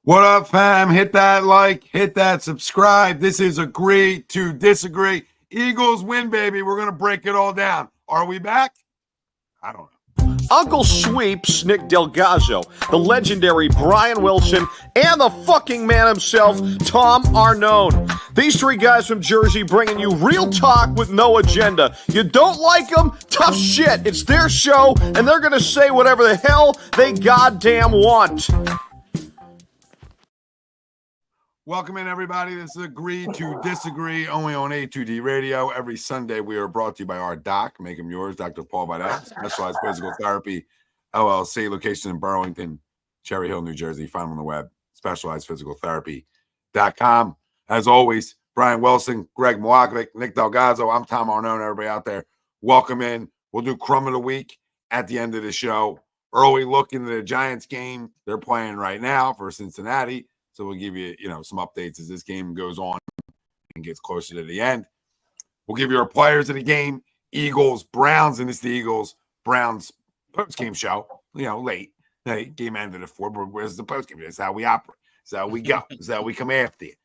What up, fam? Hit that like, hit that subscribe. This is Agree to Disagree. Eagles win, baby. We're going to break it all down. Are we back? I don't know. Uncle Sweeps, Nick Delgado, the legendary Brian Wilson, and the fucking man himself, Tom Arnone. These three guys from Jersey bringing you real talk with no agenda. You don't like them? Tough shit. It's their show, and they're going to say whatever the hell they goddamn want. Welcome in, everybody. This is Agree to Disagree, only on A2D Radio. Every Sunday, we are brought to you by our doc, Make Him Yours, Dr. Paul Vidal, Specialized Physical Therapy, LLC, location in Burlington, Cherry Hill, New Jersey. Find them on the web, specializedphysicaltherapy.com. As always, Brian Wilson, Greg Mwakovic, Nick Delgado. I'm Tom Arnone, everybody out there. Welcome in. We'll do Crumb of the Week at the end of the show. Early look into the Giants game they're playing right now for Cincinnati. So we'll give you, some updates as this game goes on and gets closer to the end. We'll give you our players of the game, Eagles, Browns, and it's the Eagles-Browns post-game show, late. The game ended at 4, but where's the post-game? That's how we operate. That's how we go. That's how we come after you.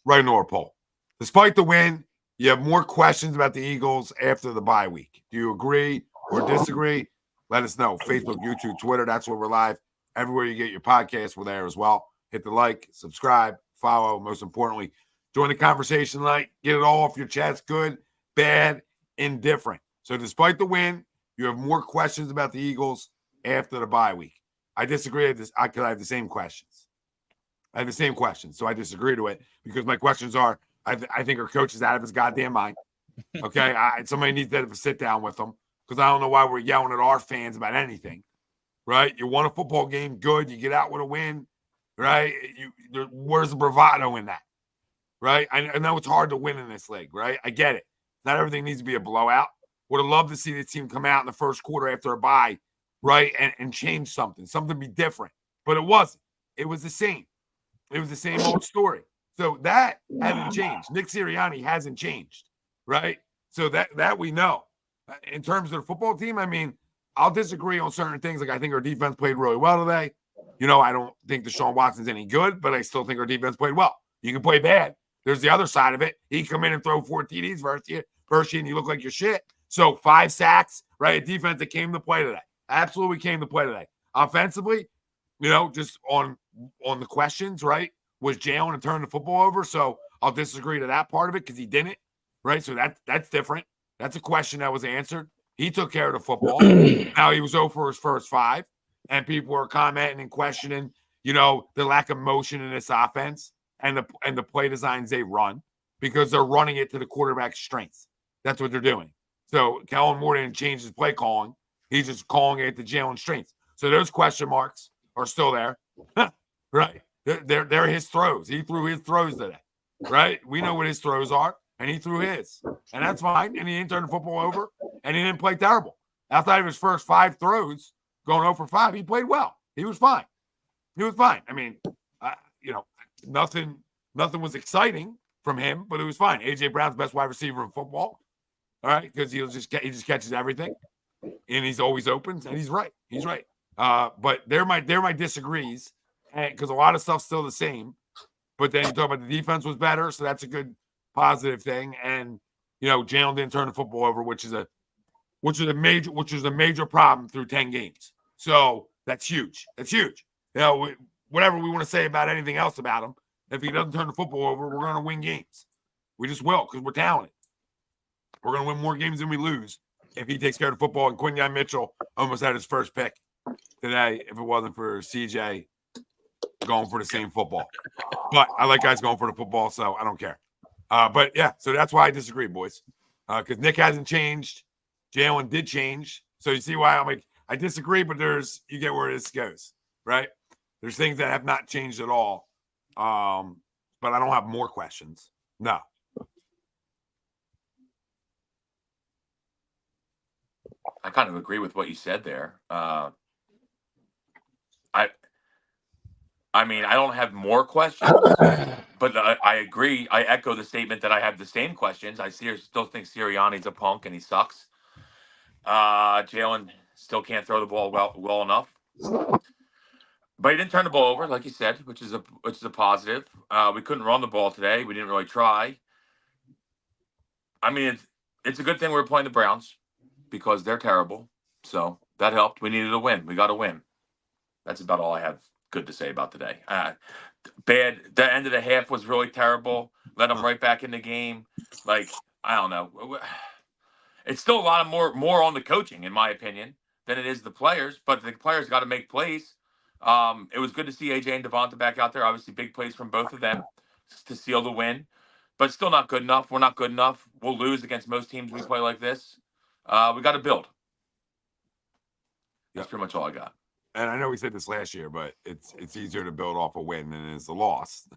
Right in our poll. Despite the win, you have more questions about the Eagles after the bye week. Do you agree or disagree? Let us know. Facebook, YouTube, Twitter, that's where we're live. Everywhere you get your podcast, we're there as well. Hit the like, subscribe, follow. Most importantly, join the conversation tonight. Get it all off your chest, good, bad, indifferent. So despite the win, you have more questions about the Eagles after the bye week. I disagree because I have the same questions. So I disagree to it because my questions are, I think our coach is out of his goddamn mind. Okay? Somebody needs to have a sit down with them because I don't know why we're yelling at our fans about anything. Right? You won a football game, good. You get out with a win. Right? Where's the bravado in that? Right? I know it's hard to win in this league, right? I get it. Not everything needs to be a blowout. Would have loved to see the team come out in the first quarter after a bye, right? And change something be different. But it wasn't. It was the same. It was the same old story. So that hasn't changed. Nick Sirianni hasn't changed, right? So that we know. In terms of the football team, I'll disagree on certain things. Like I think our defense played really well today. I don't think Deshaun Watson's any good, but I still think our defense played well. You can play bad. There's the other side of it. He come in and throw 4 TDs versus you, and you look like your shit. So 5 sacks, right? A defense that came to play today. Absolutely came to play today. Offensively, just on the questions, right? Was Jalen to turn the football over? So I'll disagree to that part of it because he didn't, right? So that's different. That's a question that was answered. He took care of the football. Now he was over his first 5. And people are commenting and questioning, the lack of motion in this offense and the play designs they run because they're running it to the quarterback's strengths. That's what they're doing. So Kellen Moore didn't change his play calling. He's just calling it to Jalen's strengths. So those question marks are still there. Right. They're his throws. He threw his throws today. Right. We know what his throws are. And he threw his. And that's fine. And he didn't turn the football over. And he didn't play terrible. Outside of his first 5 throws, going 0 for 5, he played well. He was fine. Nothing was exciting from him, but it was fine. A.J. Brown's best wide receiver in football. All right, because he just catches everything, and he's always open, and he's right. But they're my disagrees, because a lot of stuff's still the same. But then you talk about the defense was better, so that's a good positive thing. And Jalen didn't turn the football over, which is a major problem through 10 games. So that's huge. Whatever we want to say about anything else about him, if he doesn't turn the football over, we're going to win games. We just will because we're talented. We're going to win more games than we lose if he takes care of the football. And Quinyon Mitchell almost had his first pick today if it wasn't for CJ going for the same football. But I like guys going for the football, so I don't care. But, yeah, so that's why I disagree, boys, because Nick hasn't changed. Jalen did change. So you see why I disagree, but you get where this goes, right? There's things that have not changed at all. But I don't have more questions. No. I kind of agree with what you said there. I don't have more questions, but I agree. I echo the statement that I have the same questions. I still think Sirianni's a punk and he sucks. Jalen still can't throw the ball well enough. But he didn't turn the ball over, like you said, which is a positive. We couldn't run the ball today. We didn't really try. I mean, it's a good thing we were playing the Browns because they're terrible. So that helped. We needed a win. We got a win. That's about all I have good to say about today. Bad. The end of the half was really terrible. Let them right back in the game. Like, I don't know. It's still a lot of more on the coaching, in my opinion, than it is the players. But the players got to make plays. It was good to see AJ and Devonta back out there. Obviously, big plays from both of them to seal the win. But still not good enough. We're not good enough. We'll lose against most teams we play like this. We got to build. That's pretty much all I got. And I know we said this last year, but it's easier to build off a win than it is a loss.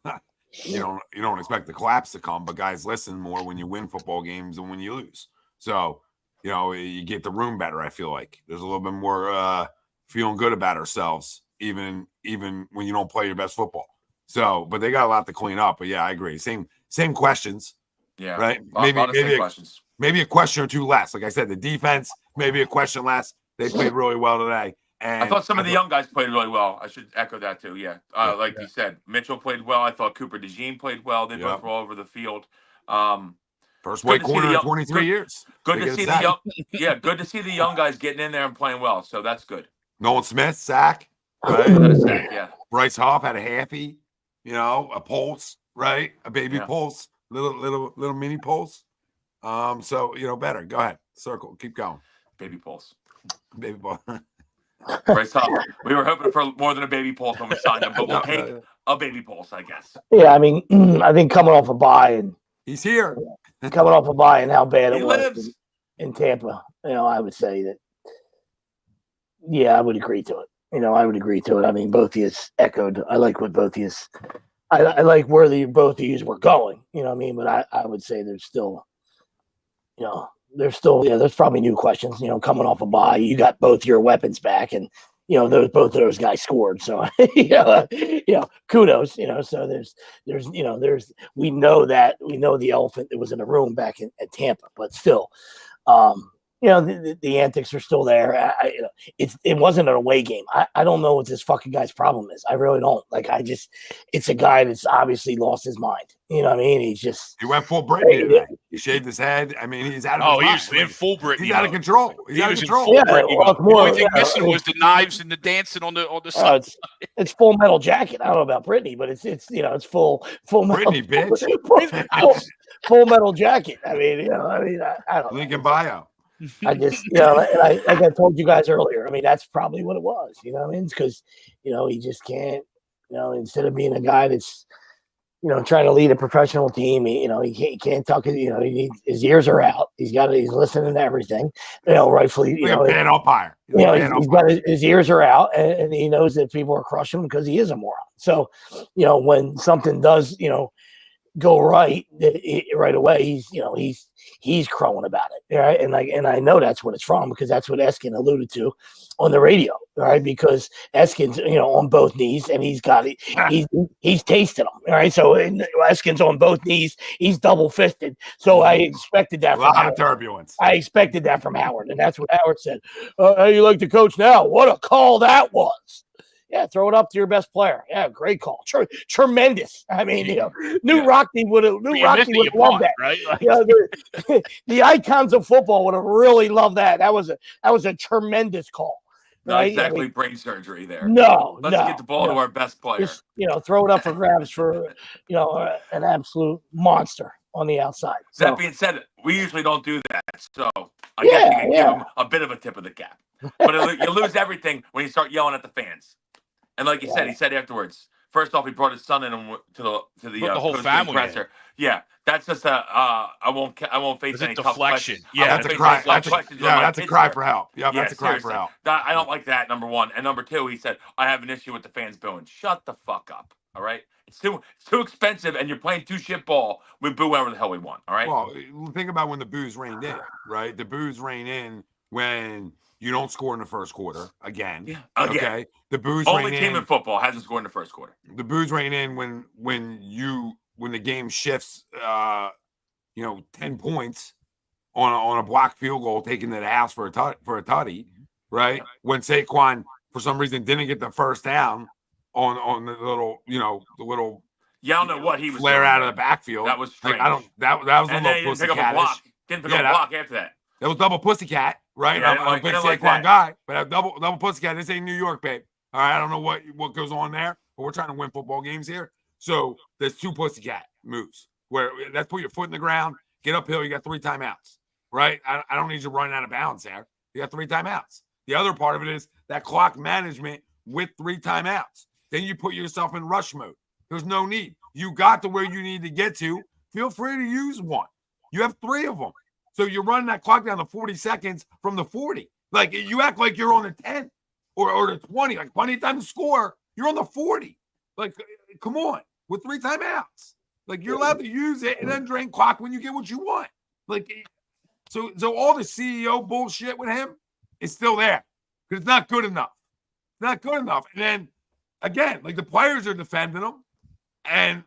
You don't expect the collapse to come, but guys listen more when you win football games than when you lose. So, you get the room better. I feel like there's a little bit more feeling good about ourselves, even when you don't play your best football. So, but they got a lot to clean up. But yeah, I agree. Same questions. Yeah, right. Questions. Maybe a question or two less. Like I said, the defense maybe a question less. They played really well today. And I thought some of the young guys played really well. I should echo that too. Yeah, you said, Mitchell played well. I thought Cooper DeJean played well. They both were all over the field. First white corner in 23 years. Good to see the young. Yeah, good to see the young guys getting in there and playing well. So that's good. Nolan Smith sack. Right? Had a sack. Yeah. Bryce Huff had a halfie. A pulse. Right, a baby pulse. Little mini pulse. So better. Go ahead. Circle. Keep going. Baby pulse. Baby pulse. Bryce Huff. We were hoping for more than a baby pulse when we signed him, but we'll take a baby pulse, I guess. Yeah, I mean, I think coming off a bye and he's here. Coming off a bye and how bad it was lives. in Tampa, I would say that. Yeah, I would agree to it. I would agree to it. I mean, both of you echoed. I like what both of you. I like where both of you were going. But I would say there's still, there's probably new questions. Coming off a bye, you got both your weapons back, and both of those guys scored. So kudos. So there's we know the elephant that was in the room back at Tampa, but still, the antics are still there. It wasn't an away game. I don't know what this fucking guy's problem is. I really don't. It's a guy that's obviously lost his mind. You know what I mean? He went full Britney today. He shaved his head. I mean, he's out of his mind. He was in full Britney. He's out of control. He's out of control. Yeah, the only thing missing was the knives and the dancing on the side. It's Full Metal Jacket. I don't know about Britney, but it's full metal. Britney, bitch. Full Metal Jacket. I mean, I don't know. Link in bio. I just, like I told you guys earlier, I mean, that's probably what it was, because, he just can't, instead of being a guy that's, trying to lead a professional team, he can't talk, his ears are out. He's listening to everything, rightfully, like a bad umpire. He's got his ears are out, and he knows that people are crushing him because he is a moron. So, when something does, go right away, he's crowing about it, right? And I know that's what it's from, because that's what Eskin alluded to on the radio, right? Because Eskin's on both knees, and he's got it. He's tasted them, right? So Eskin's on both knees. He's double fisted. So I expected that. A lot of turbulence. I expected that from Howard, and that's what Howard said. How you like the coach now? What a call that was. Yeah, throw it up to your best player. Yeah, great call. Tremendous. I mean, New Rockney would have loved that. Right? The icons of football would have really loved that. That was a tremendous call. Not exactly brain surgery there. Let's get the ball to our best player. Just, throw it up for grabs for an absolute monster on the outside. That being said, we usually don't do that. So I guess you can give him a bit of a tip of the cap. But you lose everything when you start yelling at the fans. And like you said, he said afterwards. First off, he brought his son in to the whole family presser. Yeah, that's just I won't face any tough deflection. questions. Yeah, that's a cry. That's a cry for help. Yeah, that's a cry for help. I don't like that. Number one, and number two, he said I have an issue with the fans booing. Shut the fuck up. All right, it's too expensive, and you're playing two shit ball. We boo whatever the hell we want. All right. Well, think about when the boos rained in. Right, the boos rain in when you don't score in the first quarter again. Yeah. Again. Okay. The boos only rain team in football hasn't scored in the first quarter. The boos rain in when the game shifts 10 points on a blocked field goal taken to the house for a tutty, right? When Saquon for some reason didn't get the first down, on the little, the little Yeah, I don't know what he was flare doing out there. of the backfield. That was strange. Like, that was a And little then he didn't pick up a block. Didn't pick up a block after that. That was double pussycat, right? Yeah, I'm a big Saquon guy, but double pussycat. This ain't New York, babe. All right, I don't know what goes on there, but we're trying to win football games here. So there's 2 pussycat moves where let's put your foot in the ground, get uphill. You got 3 timeouts, right? I don't need you running out of bounds there. You got 3 timeouts. The other part of it is that clock management with 3 timeouts. Then you put yourself in rush mode. There's no need. You got to where you need to get to. Feel free to use one. You have 3 of them. So you're running that clock down to 40 seconds from the 40. Like, you act like you're on the 10 or the 20. Like, plenty of time to score. You're on the 40. Like, come on. With 3 timeouts. Like, you're allowed to use it and then drain clock when you get what you want. Like, so all the CEO bullshit with him is still there because it's not good enough. It's not good enough. And then, again, like, the players are defending him, and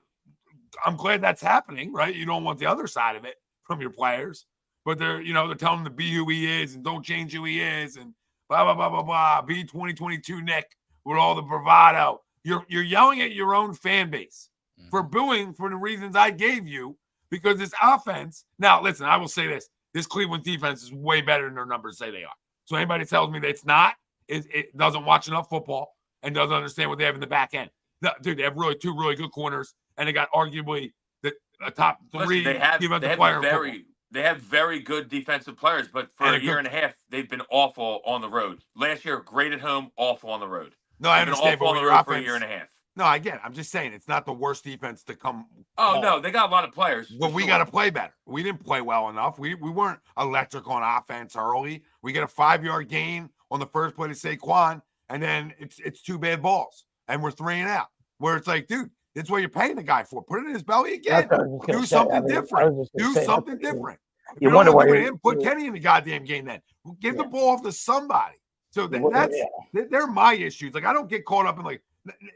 I'm glad that's happening, right? You don't want the other side of it from your players. But they're telling him to be who he is and don't change who he is and blah, blah, blah, blah, blah. Be 2022 Nick with all the bravado. You're yelling at your own fan base for booing for the reasons I gave you because this offense. Now, listen, I will say this. This Cleveland defense is way better than their numbers say they are. So anybody tells me that it's not, it doesn't watch enough football and doesn't understand what they have in the back end. Dude, they have 2 really good corners, and they got arguably the top 3 defensive player. They have very good defensive players, but for a year and a half, they've been awful on the road. Last year, great at home, awful on the road. No, I understand. But on the road for a year and a half. No, I get it. I'm just saying it's not the worst defense to come. Oh, no, they got a lot of players. Well, we got to play better. We didn't play well enough. We weren't electric on offense early. We get a 5-yard gain on the first play to Saquon, and then it's 2 bad balls, and we're 3 and out. Where it's like, dude, that's what you're paying the guy for. Put it in his belly again. Do something different. Do something different. If you wonder why put Kenny in the goddamn game. Then give the ball off to somebody. So they're my issues. Like, I don't get caught up in, like,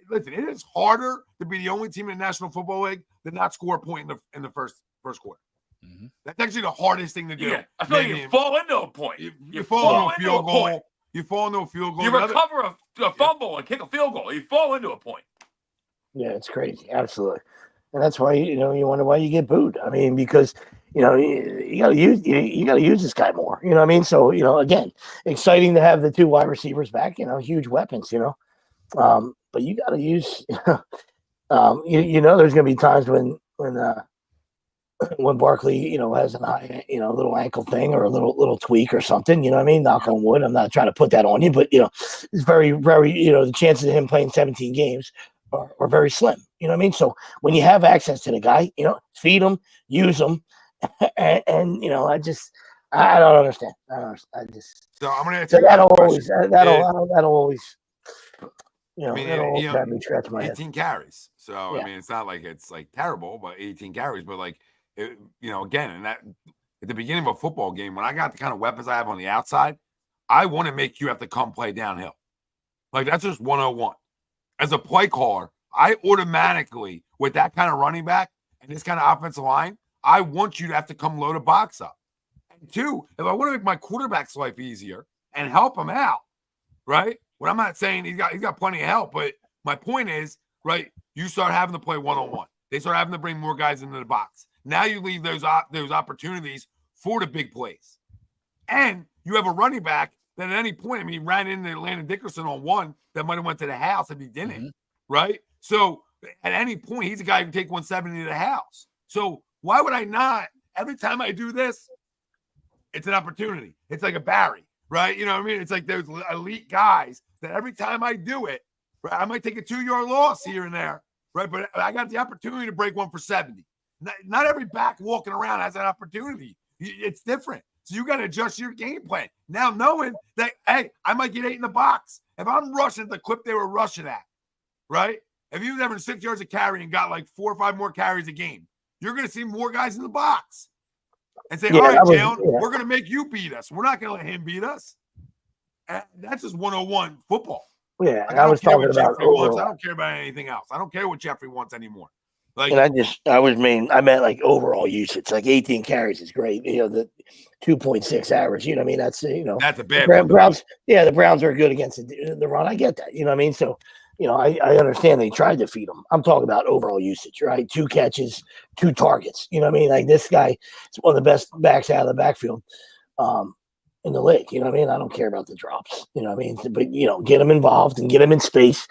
listen. It is harder to be the only team in the National Football League than not score a point in the first quarter. Mm-hmm. That's actually the hardest thing to do. Yeah, I feel like you fall into a point. You fall into a field goal. You fall into a field goal. You recover a fumble and kick a field goal. You fall into a point. Yeah, it's crazy. Absolutely. And that's why, you wonder why you get booed. I mean, because, you got to use this guy more. You know what I mean? So, again, exciting to have the 2 wide receivers back, huge weapons, but you got to use, there's going to be times when Barkley, has an eye, little ankle thing or a little tweak or something, you know what I mean? Knock on wood. I'm not trying to put that on you, but, it's very, very, the chances of him playing 17 games are very slim. You know what I mean? So when you have access to the guy, feed him, use him. And I don't understand. So I'm going to answer that'll always, have me scratch my 18 head. carries. So, I mean, it's not like it's like terrible, but 18 carries, but like, again, and that at the beginning of a football game, when I got the kind of weapons I have on the outside, I want to make you have to come play downhill. Like, that's just 101. As a play caller, I automatically, with that kind of running back and this kind of offensive line, I want you to have to come load a box up. And 2, if I want to make my quarterback's life easier and help him out, right? Well, I'm not saying he's got plenty of help, but my point is, right, you start having to play one-on-one. They start having to bring more guys into the box. Now you leave those opportunities for the big plays. And you have a running back that at any point, I mean, he ran into Landon Dickerson on one that might have went to the house if he didn't, right? So at any point, he's a guy who can take 170 to the house. So why would I not? Every time I do this, it's an opportunity. It's like a Barry, right? You know what I mean? It's like those elite guys that every time I do it, right, I might take a 2-yard loss here and there, right? But I got the opportunity to break one for 70. Not every back walking around has an opportunity. It's different. So you got to adjust your game plan. Now knowing that, hey, I might get 8 in the box. If I'm rushing at the clip they were rushing at, right? If he was having 6 yards of carry and got like 4 or 5 more carries a game, you're going to see more guys in the box and say, all right, Jalen, we're going to make you beat us. We're not going to let him beat us. And that's just 101 football. Yeah, and I was talking about I don't care about anything else. I don't care what Jeffrey wants anymore. Like, and I meant like overall usage. Like 18 carries is great. The 2.6 average. You know what I mean? That's that's a bad Browns. Yeah, the Browns are good against the run. I get that. You know what I mean? So, I understand they tried to feed him. I'm talking about overall usage, right? 2 catches, 2 targets. You know what I mean? Like this guy is one of the best backs out of the backfield in the league. You know what I mean? I don't care about the drops. You know what I mean? But get him involved and get him in space.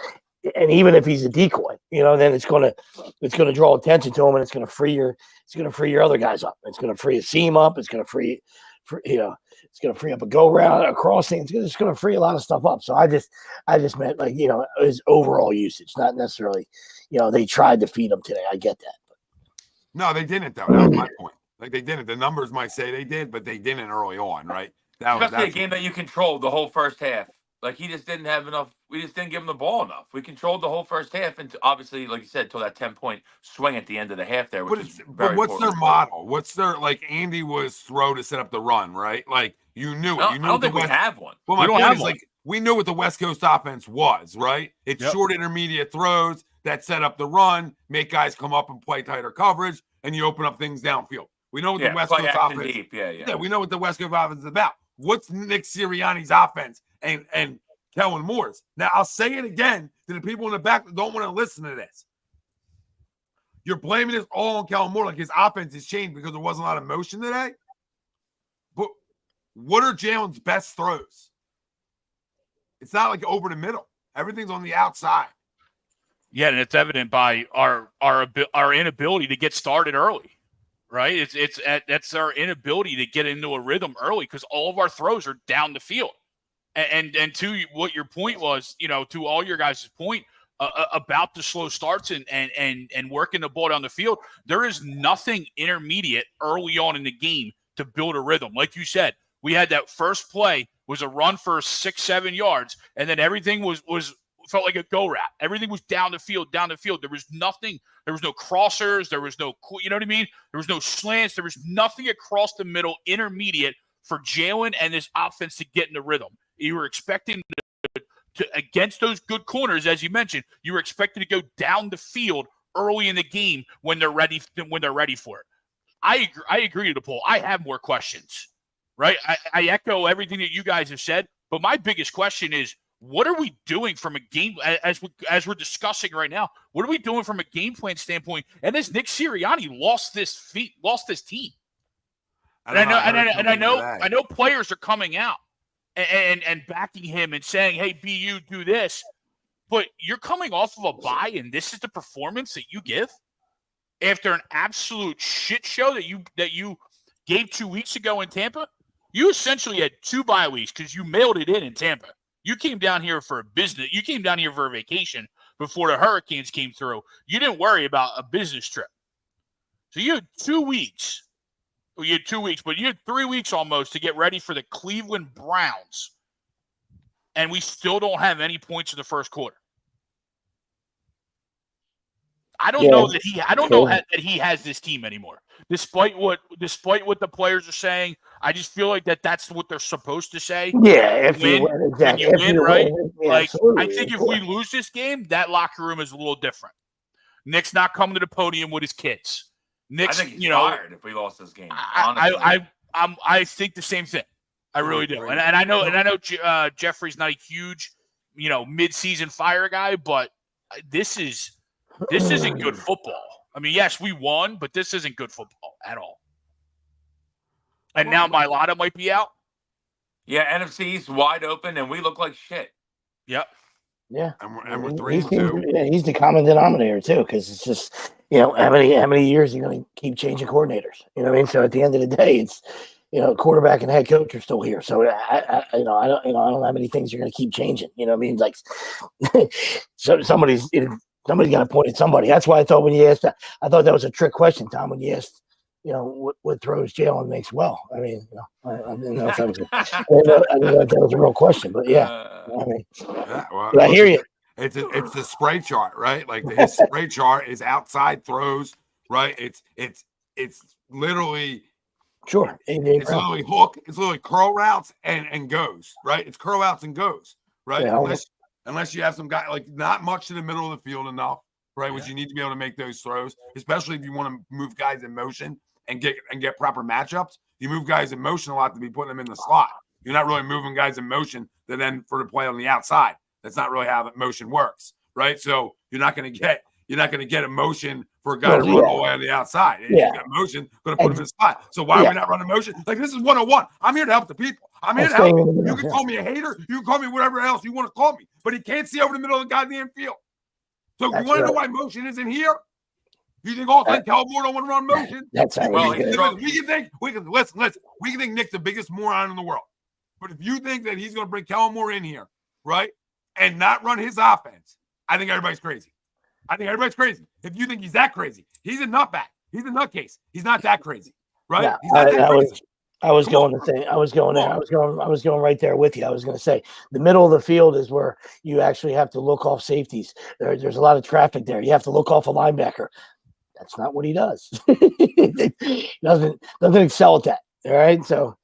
And even if he's a decoy, then it's gonna draw attention to him, and it's gonna free your other guys up. It's gonna free a seam up. It's gonna free it's gonna free up a go route, a crossing. It's gonna free a lot of stuff up. So I just meant his overall usage, not necessarily, they tried to feed him today. I get that. No, they didn't though. That was my point. Like they didn't. The numbers might say they did, but they didn't early on, right? That's a game that you controlled the whole first half. Like he just didn't have enough. We just didn't give him the ball enough. We controlled the whole first half, and obviously, like you said, till that 10-point swing at the end of the half there. But what's their model? What's their Andy was throw to set up the run, right? Like you knew it. No, I don't think we have one. Well, my point is we knew what the West Coast offense was, right? It's short intermediate throws that set up the run, make guys come up and play tighter coverage, and you open up things downfield. We know what the West Coast offense. Deep. Yeah, we know what the West Coast offense is about. What's Nick Sirianni's offense and Kellen Moore's? Now, I'll say it again to the people in the back that don't want to listen to this. You're blaming this all on Kellen Moore, like his offense has changed because there wasn't a lot of motion today. But what are Jalen's best throws? It's not like over the middle. Everything's on the outside. Yeah, and it's evident by our inability to get started early. Right, that's our inability to get into a rhythm early because all of our throws are down the field, and to what your point was, to all your guys' point about the slow starts and working the ball down the field, there is nothing intermediate early on in the game to build a rhythm. Like you said, we had that first play was a run for 6-7 yards, and then everything was felt like a go route. Everything was down the field. There was nothing. There was no crossers. There was no, you know what I mean? There was no slants. There was nothing across the middle, intermediate for Jalen and this offense to get in the rhythm. You were expecting to against those good corners, as you mentioned, you were expected to go down the field early in the game when they're ready for it. I agree to the poll. I have more questions, right? I echo everything that you guys have said, but my biggest question is, what are we doing from a game as we're discussing right now? What are we doing from a game plan standpoint? And this Nick Sirianni lost this team. And I know players are coming out and backing him and saying, "Hey, BU, do this." But you're coming off of a bye, and this is the performance that you give after an absolute shit show that you gave 2 weeks ago in Tampa. You essentially had 2 bye weeks because you mailed it in Tampa. You came down here for a business. You came down here for a vacation before the Hurricanes came through. You didn't worry about a business trip. So you had 2 weeks. Well, you had 2 weeks, but you had 3 weeks almost to get ready for the Cleveland Browns. And we still don't have any points in the first quarter. I don't know that he has this team anymore. Despite what the players are saying, I just feel like that's what they're supposed to say. Yeah, if you win, right? Like I think if we lose this game, that locker room is a little different. Nick's not coming to the podium with his kids. Nick's, I think he's fired if we lost this game. I think the same thing. I really do. And I know Jeffrey's not a huge, mid-season fire guy, but this isn't good football. I mean, yes, we won, but this isn't good football at all. And now Mailata might be out. Yeah, NFC East wide open, and we look like shit. Yep. Yeah, and we're 3-2. Yeah, he's the common denominator too, because it's just how many years are you going to keep changing coordinators? You know what I mean? So at the end of the day, it's quarterback and head coach are still here. So I don't know how many things you're going to keep changing. You know what I mean? Like, so somebody's got to point at somebody. That's why I thought when you asked that, I thought that was a trick question, Tom. When you asked, what throws Jalen makes well. I mean, I didn't know if that was that was a real question, but yeah. I hear you. It's the spray chart, right? Like his spray chart is outside throws, right? It's literally sure. It's literally hook. It's literally curl routes and goes, right? It's curl routes and goes, right? Yeah, unless you have some guy like not much in the middle of the field enough, right? Yeah. Which you need to be able to make those throws, especially if you want to move guys in motion and get proper matchups. You move guys in motion a lot to be putting them in the slot. You're not really moving guys in motion that then for the play on the outside. That's not really how that motion works, right? So you're not going to get emotion for a guy to run all the way on the outside. If you got motion, going to put him in a spot. So why are we not running motion? Like, this is 101. I'm here to help the people. I'm here to help you. You can call me a hater. You can call me whatever else you want to call me. But he can't see over the middle of the goddamn field. So you want to know why motion isn't here? You think all Kellen Moore don't want to run motion? That's how well, we can think we can think Nick's the biggest moron in the world. But if you think that he's going to bring Kellen Moore in here, right, and not run his offense, I think everybody's crazy. If you think he's that crazy, he's a nutbag. He's a nutcase. He's not that crazy, right? Yeah, he's not that crazy. I was going right there with you. I was going to say the middle of the field is where you actually have to look off safeties. There's a lot of traffic there. You have to look off a linebacker. That's not what he does. He doesn't excel at that. All right. So,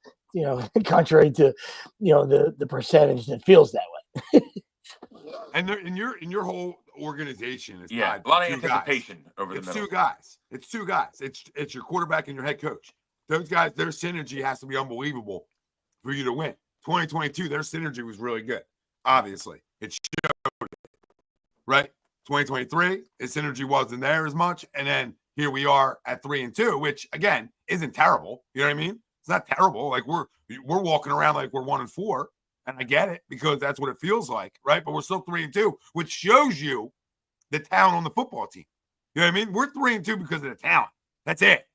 contrary to, the percentage that feels that way. And in your whole organization is a lot of anticipation guys. over the middle. It's two guys. It's your quarterback and your head coach. Those guys, their synergy has to be unbelievable for you to win. 2022, their synergy was really good. Obviously, it showed it, right? 2023, his synergy wasn't there as much, and then here we are at 3-2, which again isn't terrible. You know what I mean? It's not terrible. Like we're walking around like we're 1-4, and I get it because that's what it feels like, right? But we're still 3-2, which shows you the talent on the football team. You know what I mean? We're 3-2 because of the talent. That's it.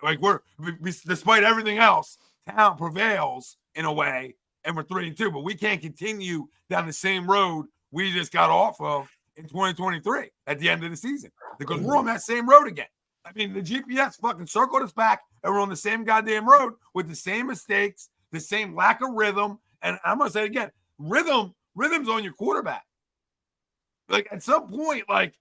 Like we despite everything else, talent prevails in a way, and we're 3-2. But we can't continue down the same road we just got off of in 2023 at the end of the season because we're on that same road again. I mean, the GPS fucking circled us back, and we're on the same goddamn road with the same mistakes, the same lack of rhythm. And I'm gonna say it again, rhythm's on your quarterback. Like at some point, like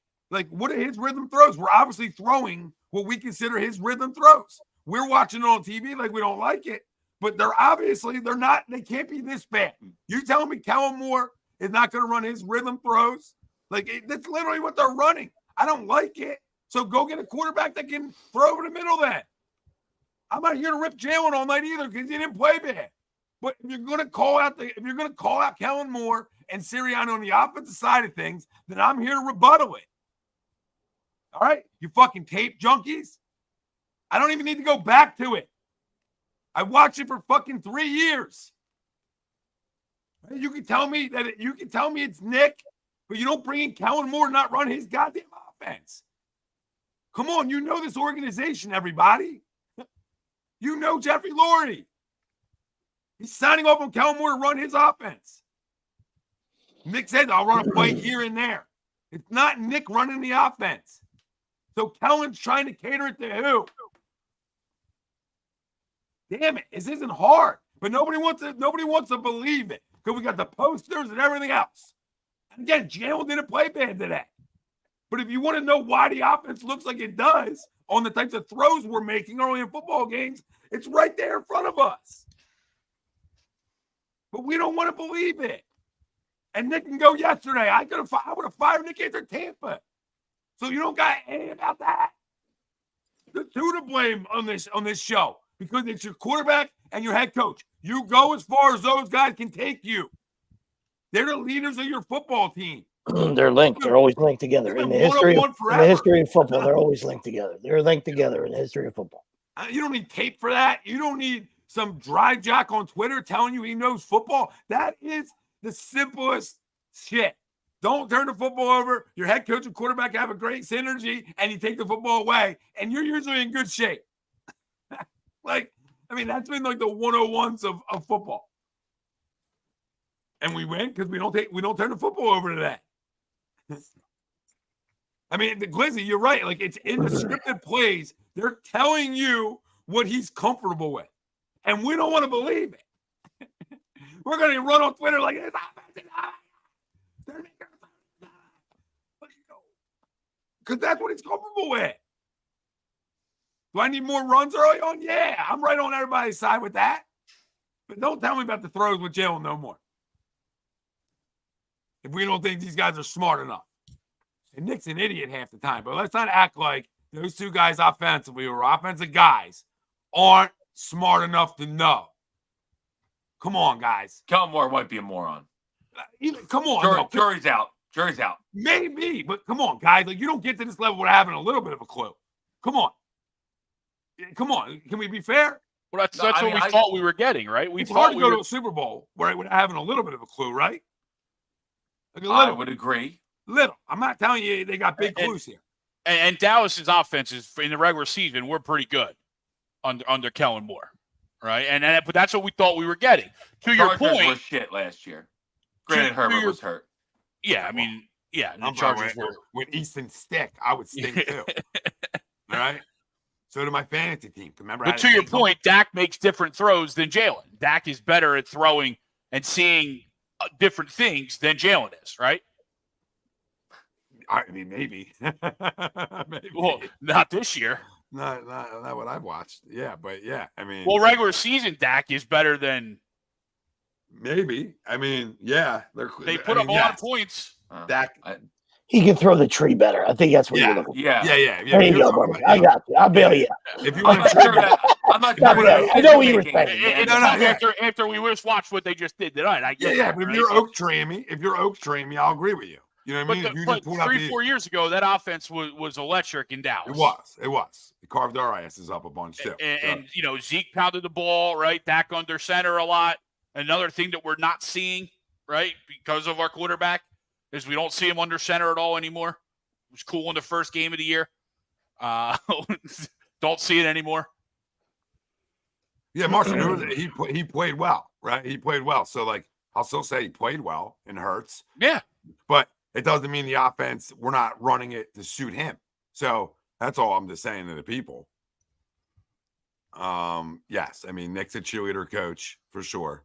what are his rhythm throws? We're obviously throwing what we consider his rhythm throws. We're watching it on TV like we don't like it, but they can't be this bad. You telling me Kellen Moore is not going to run his rhythm throws? Like that's literally what they're running. I don't like it. So go get a quarterback that can throw over the middle then. I'm not here to rip Jalen all night either because he didn't play bad. But if you're going to call out Kellen Moore and Sirianni on the offensive side of things, then I'm here to rebuttal it. All right, you fucking tape junkies. I don't even need to go back to it. I watched it for fucking 3 years. You can tell me it's Nick, but you don't bring in Kellen Moore, not run his goddamn offense. Come on, you know this organization, everybody. You know Jeffrey Lurie. He's signing off on Kellen Moore to run his offense. Nick says, I'll run a play here and there. It's not Nick running the offense. So Kellen's trying to cater it to who? Damn it, this isn't hard. But nobody wants to believe it. Because we got the posters and everything else. And again, Jalen didn't play bad today. But if you want to know why the offense looks like it does on the types of throws we're making early in football games, it's right there in front of us. But we don't want to believe it. And Nick can go yesterday. I would have fired Nick after Tampa. So you don't got any about that. There's two to blame on this show because it's your quarterback and your head coach. You go as far as those guys can take you. They're the leaders of your football team. They're linked. They're always linked together. In the history of football, they're always linked together. They're linked together in the history of football. You don't need tape for that. You don't need some dry jock on Twitter telling you he knows football. That is the simplest shit. Don't turn the football over. Your head coach and quarterback have a great synergy, and you take the football away, and you're usually in good shape. That's been like the 101s of football. And we win because we don't turn the football over to that. The Glizzy, you're right. Like it's in the scripted plays. They're telling you what he's comfortable with, and we don't want to believe it. We're going to run on Twitter like this. Because that's what he's comfortable with. Do I need more runs early on? Yeah, I'm right on everybody's side with that. But don't tell me about the throws with Jalen no more. If we don't think these guys are smart enough. And Nick's an idiot half the time. But let's not act like those two guys offensively or offensive guys aren't smart enough to know. Come on, guys. Kellen Moore might be a moron. Come on. Jury's out. Jury's out. Maybe, but come on, guys. Like, you don't get to this level without having a little bit of a clue. Come on. Come on. Can we be fair? Well, that's what we thought we were getting, right? It's hard to go to a Super Bowl without having a little bit of a clue, right? Like I would agree. Little. I'm not telling you they got big clues here. And Dallas's offenses in the regular season were pretty good under Kellen Moore, right? But that's what we thought we were getting. To your point, was shit last year. Granted, Herbert was hurt. Yeah, I mean, yeah, the Chargers were with Easton Stick. I would stink too. All right. So to my fantasy team. Remember, but to your point, Dak makes different throws than Jalen. Dak is better at throwing and seeing different things than Jalen is, right? I mean, maybe. Maybe. Well, not this year. Not what I've watched. Yeah, but yeah, I mean. Well, regular season Dak is better than. Maybe. I mean, yeah. They put up a lot of points. Dak. He can throw the tree better. I think that's what you're looking for. Yeah. There you go, buddy. I got you. I'll bail you out. If you want to I'm not sure I know what you were saying. After we just watched what they just did tonight. I get but if you're Oak Tree me, I'll agree with you. You know what I mean? But 3-4 years ago, that offense was electric in Dallas. It was. It carved our asses up a bunch too. And Zeke pounded the ball, right? Dak under center a lot. Another thing that we're not seeing, right, because of our quarterback, is we don't see him under center at all anymore. It was cool in the first game of the year. Don't see it anymore. Yeah, Marshall, he played well, right? He played well. So, like, I'll still say he played well and Hurts. Yeah. But it doesn't mean the offense, we're not running it to suit him. So that's all I'm just saying to the people. Yes, I mean, Nick's a cheerleader coach for sure.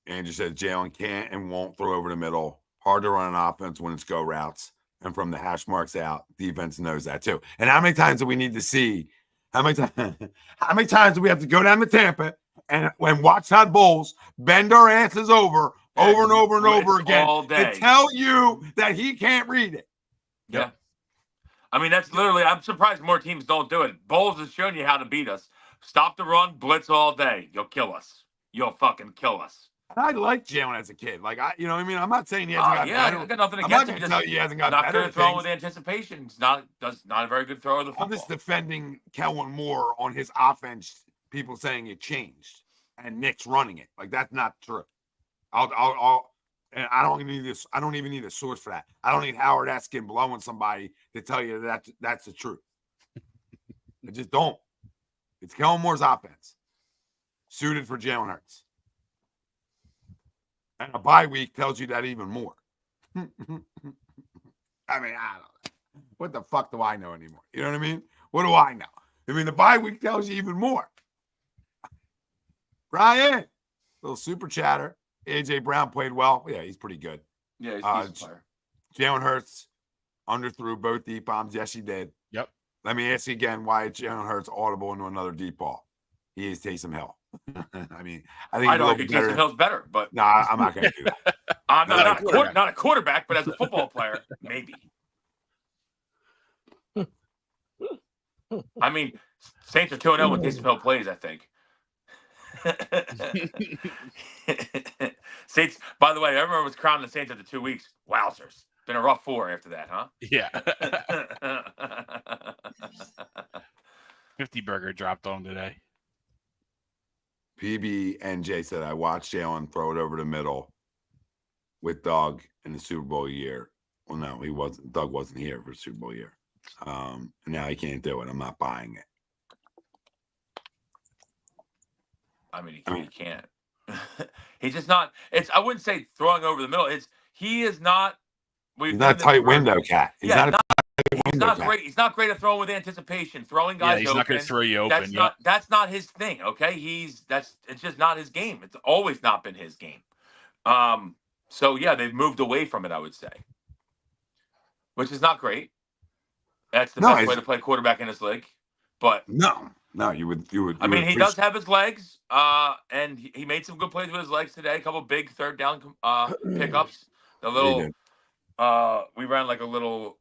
Andrew said Jalen can't and won't throw over the middle. Hard to run an offense when it's go routes. And from the hash marks out, defense knows that too. And how many times do we need to see? How many times do we have to go down to Tampa and watch Todd Bowles bend our asses over and over and over again to tell you that he can't read it? Yeah. I mean, that's literally, I'm surprised more teams don't do it. Bowles has shown you how to beat us. Stop the run, blitz all day. You'll kill us. You'll fucking kill us. And I liked Jalen as a kid. Like, you know what I mean? I'm not saying he hasn't got better. I got nothing against him. He hasn't got not better. Not good at throwing with anticipation. He's not a very good thrower of the football. I'm just defending Kellen Moore on his offense. People saying it changed and Nick's running it. Like, that's not true. And I don't even need a source for that. I don't need Howard Eskin blowing somebody to tell you that that's the truth. I just don't. It's Kellen Moore's offense, suited for Jalen Hurts. And a bye week tells you that even more. I mean, I don't know. What the fuck do I know anymore? You know what I mean? What do I know? I mean, the bye week tells you even more. Brian, little super chatter. AJ Brown played well. Yeah, he's pretty good. Yeah, he's a decent player. Jalen Hurts underthrew both deep bombs. Yes, he did. Yep. Let me ask you again why Jalen Hurts audible into another deep ball. He is Taysom Hill. I mean, I don't think Taysom Hill's better, but I'm not going to do that. I'm not a quarterback, but as a football player, maybe. I mean, Saints are 2-0 when Taysom Hill plays, I think. Saints, by the way, everyone was crowning the Saints after 2 weeks. Wowzers. Been a rough 4 after that, huh? Yeah. 50 burger dropped on today. PB&J said, I watched Jalen throw it over the middle with Doug in the Super Bowl year. Well, no, he wasn't. Doug wasn't here for Super Bowl year. Now he can't do it. I'm not buying it. I mean, he can't. He's just not. I wouldn't say throwing over the middle. He is not. He's not a tight window cat. He's not great. He's not great at throwing with anticipation. Throwing guys he's open. Not going to throw you open. That's not his thing. Okay, it's just not his game. It's always not been his game. So yeah, they've moved away from it. I would say, which is not great. That's the best way to play quarterback in this league. But no, you would. I mean, he does have his legs, and he made some good plays with his legs today. A couple big third down pickups. The little, we ran like a little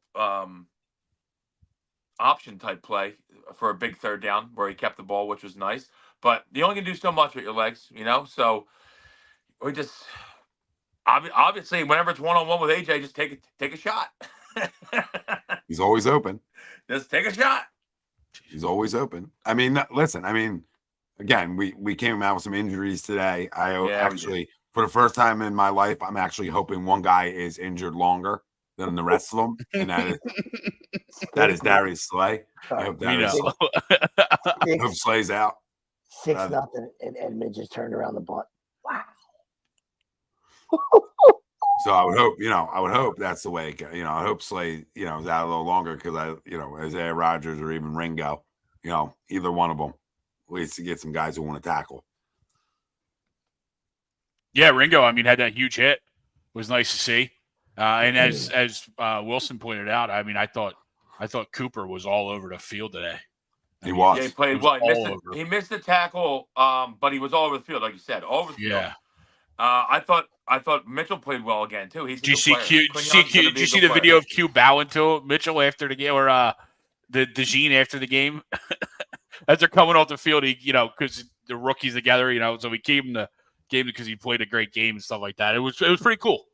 option type play for a big third down where he kept the ball, which was nice. But you only can do so much with your legs, you know. So we just Obviously, whenever it's 1-on-1 with AJ, just take a shot. He's always open. Just take a shot. He's always open. I mean, listen. I mean, again, we came out with some injuries today. For the first time in my life, I'm actually hoping one guy is injured longer than the rest of them, and that is Darius Slay. I hope Darius I hope Slay's out. 6-0, and Edmund just turned around the bunt. Wow. So I would hope that's the way it goes. I hope Slay, is out a little longer because Isaiah Rodgers or even Ringo, either one of them, at least to get some guys who want to tackle. Yeah, Ringo, I mean, had that huge hit. It was nice to see. And as Wilson pointed out, I mean, I thought Cooper was all over the field today. He was. Yeah, he played well. He missed the tackle, but he was all over the field, like you said, all over the field. Yeah. I thought Mitchell played well again too. Did you see the video of Q bowing to Mitchell after the game, or the DeJean after the game? As they're coming off the field, because the rookies together, so we gave him the game because he played a great game and stuff like that. It was pretty cool.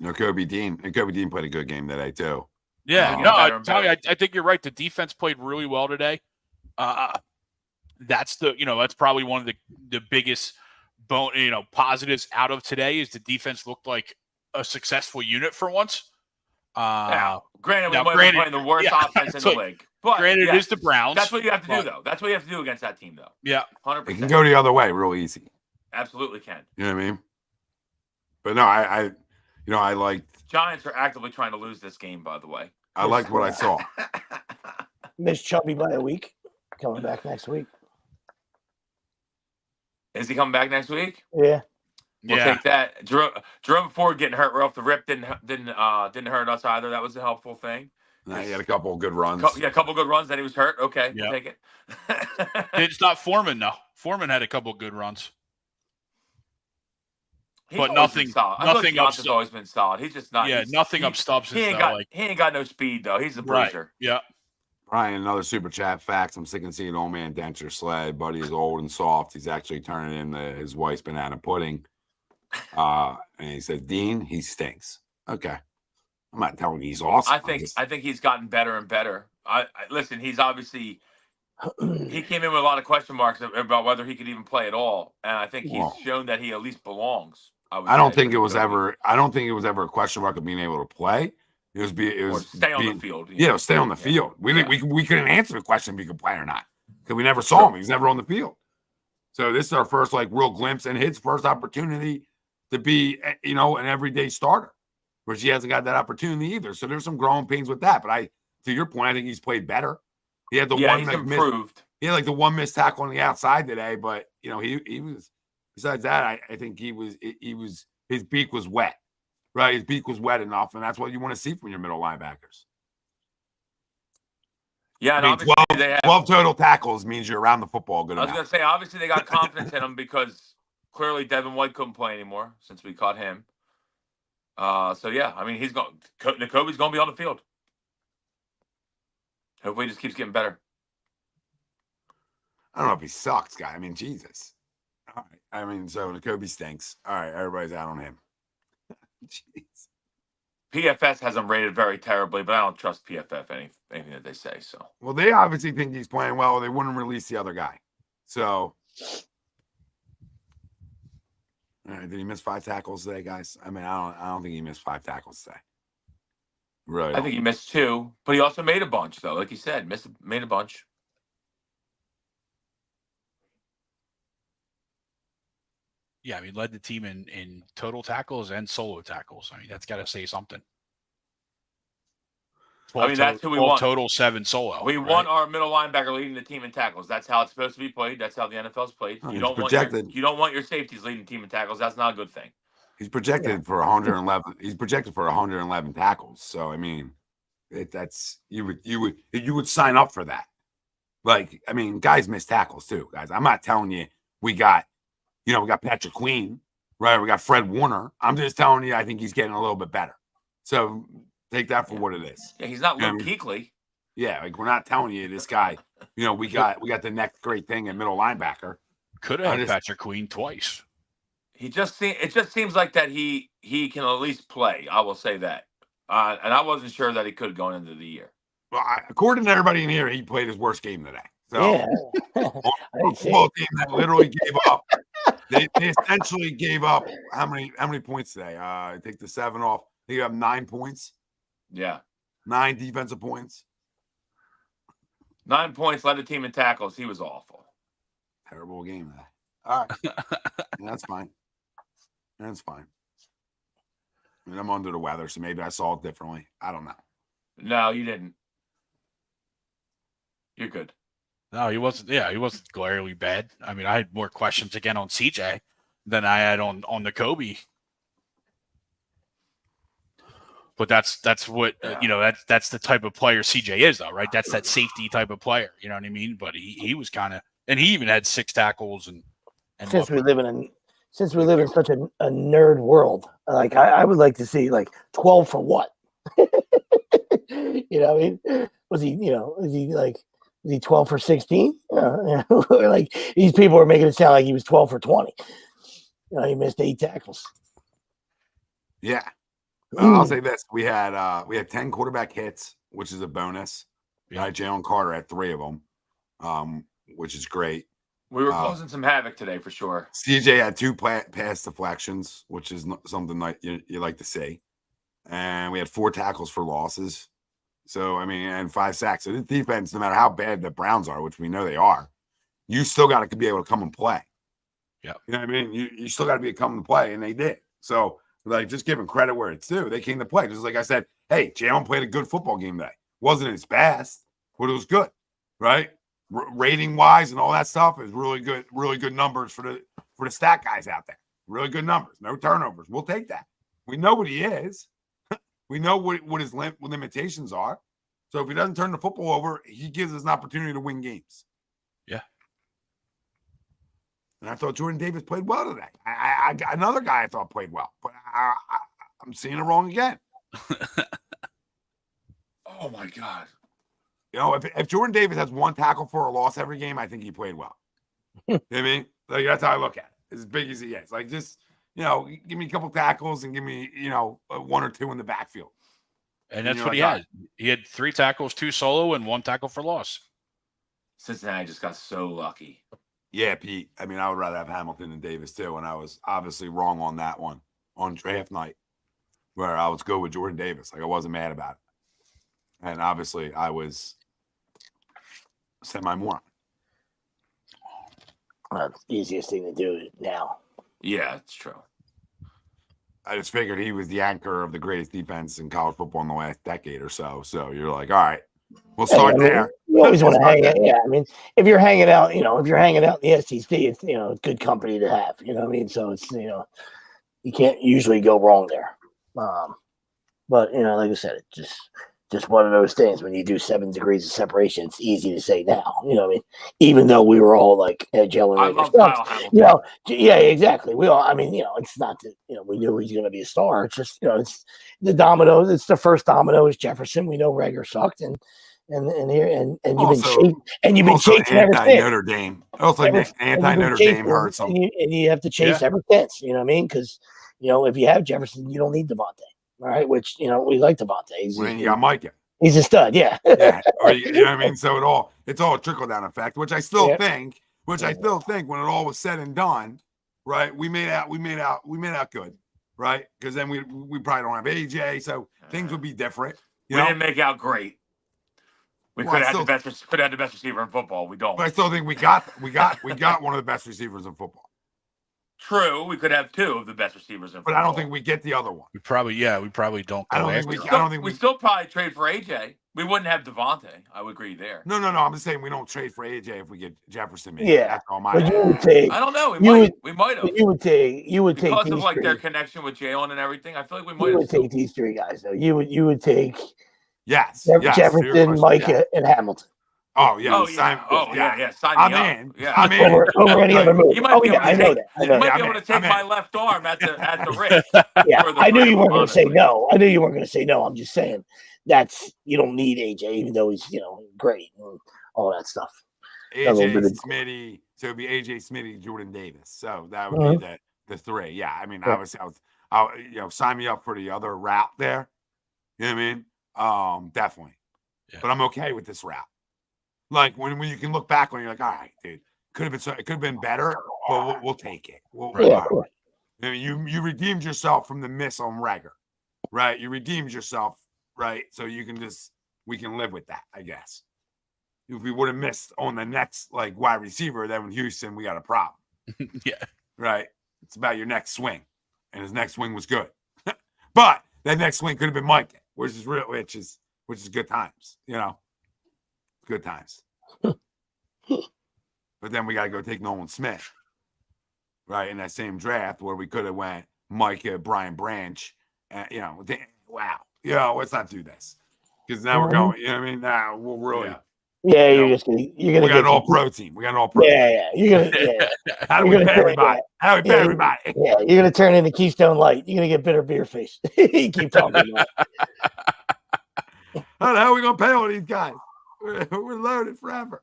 Kobe Dean played a good game today too. Yeah, Tommy, I think you're right. The defense played really well today. That's probably one of the biggest positives out of today is the defense looked like a successful unit for once. Granted, we might be playing the worst offense in the league. But granted, it is the Browns. That's what you have to do, though. That's what you have to do against that team, though. Yeah, 100%. It can go the other way real easy. Absolutely can. You know what I mean? But no, I liked. Giants are actively trying to lose this game, by the way. I liked what I saw. Miss Chubby by a week. Coming back next week. Is he coming back next week? Yeah. We'll take that. Jerome Ford getting hurt right off the rip didn't hurt us either. That was a helpful thing. Nah, he had a couple of good runs. A couple of good runs. Then he was hurt. Okay, we'll take it. It's not Foreman though. Foreman had a couple of good runs. But nothing. Nothing up. Has always been solid. He's just not. Yeah, nothing up substance. He ain't got no speed though. He's a bruiser. Right. Yeah. Brian, another super chat facts. I'm sick of seeing old man Denture sled. Buddy is old and soft. He's actually turning into his wife's banana pudding. And he says, Dean, he stinks. Okay. I'm not telling you he's awesome. I think he's gotten better and better. Listen, he's obviously he came in with a lot of question marks about whether he could even play at all. And I think he's shown that he at least belongs. I don't think it was ever a question mark of being able to play. It was stay on the field. Yeah, stay on the field. We couldn't answer the question if he could play or not because we never saw him. He was never on the field. So this is our first real glimpse and his first opportunity to be an everyday starter, which he hasn't got that opportunity either. So there's some growing pains with that. But to your point, I think he's played better. He had he's improved. He had the one missed tackle on the outside today, but he was. Besides that, I think his beak was wet. Right, his beak was wet enough, and that's what you want to see from your middle linebackers. Yeah, I mean, 12 total tackles means you're around the football good enough. I was going to say, obviously, they got confidence in him because clearly Devin White couldn't play anymore since we caught him. So, yeah, I mean, Nakobe's going to be on the field. Hopefully he just keeps getting better. I don't know if he sucks, guy. I mean, Jesus. All right. I mean, so Nakobe stinks. All right, everybody's out on him. Jeez. PFS has him rated very terribly, but I don't trust PFF anything that they say. So, well, they obviously think he's playing well. They wouldn't release the other guy. So, all right, did he miss 5 tackles today, guys? I mean, I don't think he missed 5 tackles today. Really, I think he missed 2, but he also made a bunch, though. Like you said, made a bunch. Yeah, I mean, led the team in total tackles and solo tackles. I mean, that's got to say something. That's who we want. Total, 7 solo. We want our middle linebacker leading the team in tackles. That's how it's supposed to be played. That's how the NFL's played. You don't want your safeties leading the team in tackles. That's not a good thing. He's projected for 111. He's projected for 111 tackles. So I mean, that's you would sign up for that. Like, I mean, guys miss tackles too, guys. I'm not telling you we got Patrick Queen, right? We got Fred Warner. I'm just telling you, I think he's getting a little bit better. So take that for what it is. Yeah, he's not Luke Kuechly. Yeah, like we're not telling you this guy. We got the next great thing at middle linebacker. Could have had Patrick Queen twice. it just seems like that he can at least play. I will say that. And I wasn't sure that he could going into the year. Well, according to everybody in here, he played his worst game today. So, Yeah. a football team that literally gave up. They essentially gave up how many points today? Take the 7 off. They have 9 points. Yeah. 9 defensive points. 9 points, led the team in tackles. He was awful. Terrible game today. All right. That's fine. That's fine. I mean, I'm under the weather, so maybe I saw it differently. I don't know. No, you didn't. You're good. No, he wasn't. Yeah, he wasn't glaringly bad. I mean, I had more questions again on CJ than I had on the Kobe. But that's what that's the type of player CJ is, though, right? That's that safety type of player. You know what I mean? But he was kind of, and he even had 6 tackles and since we live in such a nerd world, like I would like to see like 12 for what? You know what I mean? Was he 12 for 16? Like these people are making it sound like he was 12 for 20. You know, he missed 8 tackles. Yeah. I'll say this: we had 10 quarterback hits, which is a bonus. Yeah. Jalen Carter had 3 of them, which is great. We were causing some havoc today for sure. CJ had 2 pass deflections, which is something like you like to see, and we had 4 tackles for losses. So I mean, and 5 sacks. So this defense, no matter how bad the Browns are, which we know they are, you still got to be able to come and play. Yeah, you know what I mean. You still got to be coming to play, and they did. So. Like, just giving credit where it's due. They came to play. Just like I said, hey, Jalen played a good football game today. Wasn't his best, but it was good, right? Rating-wise and all that stuff is really good numbers for the stat guys out there. Really good numbers. No turnovers. We'll take that. We know what he is. We know what his limitations are. So if he doesn't turn the football over, he gives us an opportunity to win games. Yeah. And I thought Jordan Davis played well today. I got another guy I thought played well, but I'm seeing it wrong again. Oh my God! You know, if Jordan Davis has 1 tackle for a loss every game, I think he played well. You know what I mean? Like that's how I look at it. As big as he is, like just give me a couple tackles and give me 1 or 2 in the backfield. And that's what he had. He had 3 tackles, 2 solo, and 1 tackle for loss. Cincinnati just got so lucky. Yeah, Pete. I mean, I would rather have Hamilton than Davis too, and I was obviously wrong on that one on draft night, where I was good with Jordan Davis. Like I wasn't mad about it, and obviously I was semi-moron. That's the easiest thing to do now. Yeah, it's true. I just figured he was the anchor of the greatest defense in college football in the last decade or so. So you're like, all right, we'll start there. You always want to hang out. Yeah, I mean, if you're hanging out, in the SEC, it's it's good company to have. You know what I mean? So it's you can't usually go wrong there. But like I said, it's just one of those things. When you do 7 degrees of separation, it's easy to say now. You know what I mean? Even though we were all like gelling. I love Kyle Hamilton. Yeah, exactly. We all. I mean, it's not that we knew he was going to be a star. It's just it's the dominoes. It's the first domino is Jefferson. We know Rager sucked and you've been chasing ever since. Notre Dame. Also, anti-Notre Dame hurts them. And you have to chase ever since. You know what I mean? Because if you have Jefferson, you don't need Devontae. All right, which we like Devontae. When you got Micah, he's a stud. Yeah. Yeah. Or, you know what I mean? So it's all a trickle down effect, which I still think. When it all was said and done, right? We made out good, right? Because then we probably don't have AJ, so things would be different. We didn't make out great. We could have had the best receiver in football. We don't. But I still think we got one of the best receivers in football. True, we could have 2 of the best receivers in football. But I don't think we get the other one. We probably don't. I don't think we still probably trade for AJ. We wouldn't have Devontae. I would agree there. No. I'm just saying we don't trade for AJ if we get Jefferson. Maybe. Yeah, that's all my. But you would take. I don't know. We might have. You would take because of like their connection with Jalen and everything. I feel like we might. You would take these 3 guys though. You would take. Yes. Jefferson, Micah, and Hamilton. Oh yeah. Sign I'm me in. up. Yeah. I'm in. Over any other move. I know that. You might be able to take my left arm at the wrist. Yeah, I knew you weren't going to say no. I'm just saying you don't need AJ, even though he's great and all that stuff. AJ Smitty. So it'd be AJ Smitty, Jordan Davis. So that would be that. The 3. Yeah. I mean, Yeah. obviously, sign me up for the other route there. You know what I mean? Definitely. Yeah. But I'm okay with this route. Like when you can look back when you're like, all right, dude, it could have been better, but we'll take it. Yeah, I mean, you redeemed yourself from the miss on Rager, right? You redeemed yourself, right? So we can live with that, I guess. If we would have missed on the next like wide receiver, then in Houston we got a problem. Yeah. Right. It's about your next swing, and his next swing was good, but that next swing could have been Mike, which is good times, good times. But then we got to go take Nolan Smith, right, in that same draft where we could have went Micah, Brian Branch, and wow, let's not do this because now we're going. You know what I mean? Now we'll really. Yeah, you're gonna we got an all pro team. We got an all pro. Yeah, you're gonna. How do we pay everybody? How do we pay everybody? Yeah, you're gonna turn into Keystone Light. You're gonna get bitter beer face. You keep talking about it. How the hell are we gonna pay all these guys? We're loaded forever.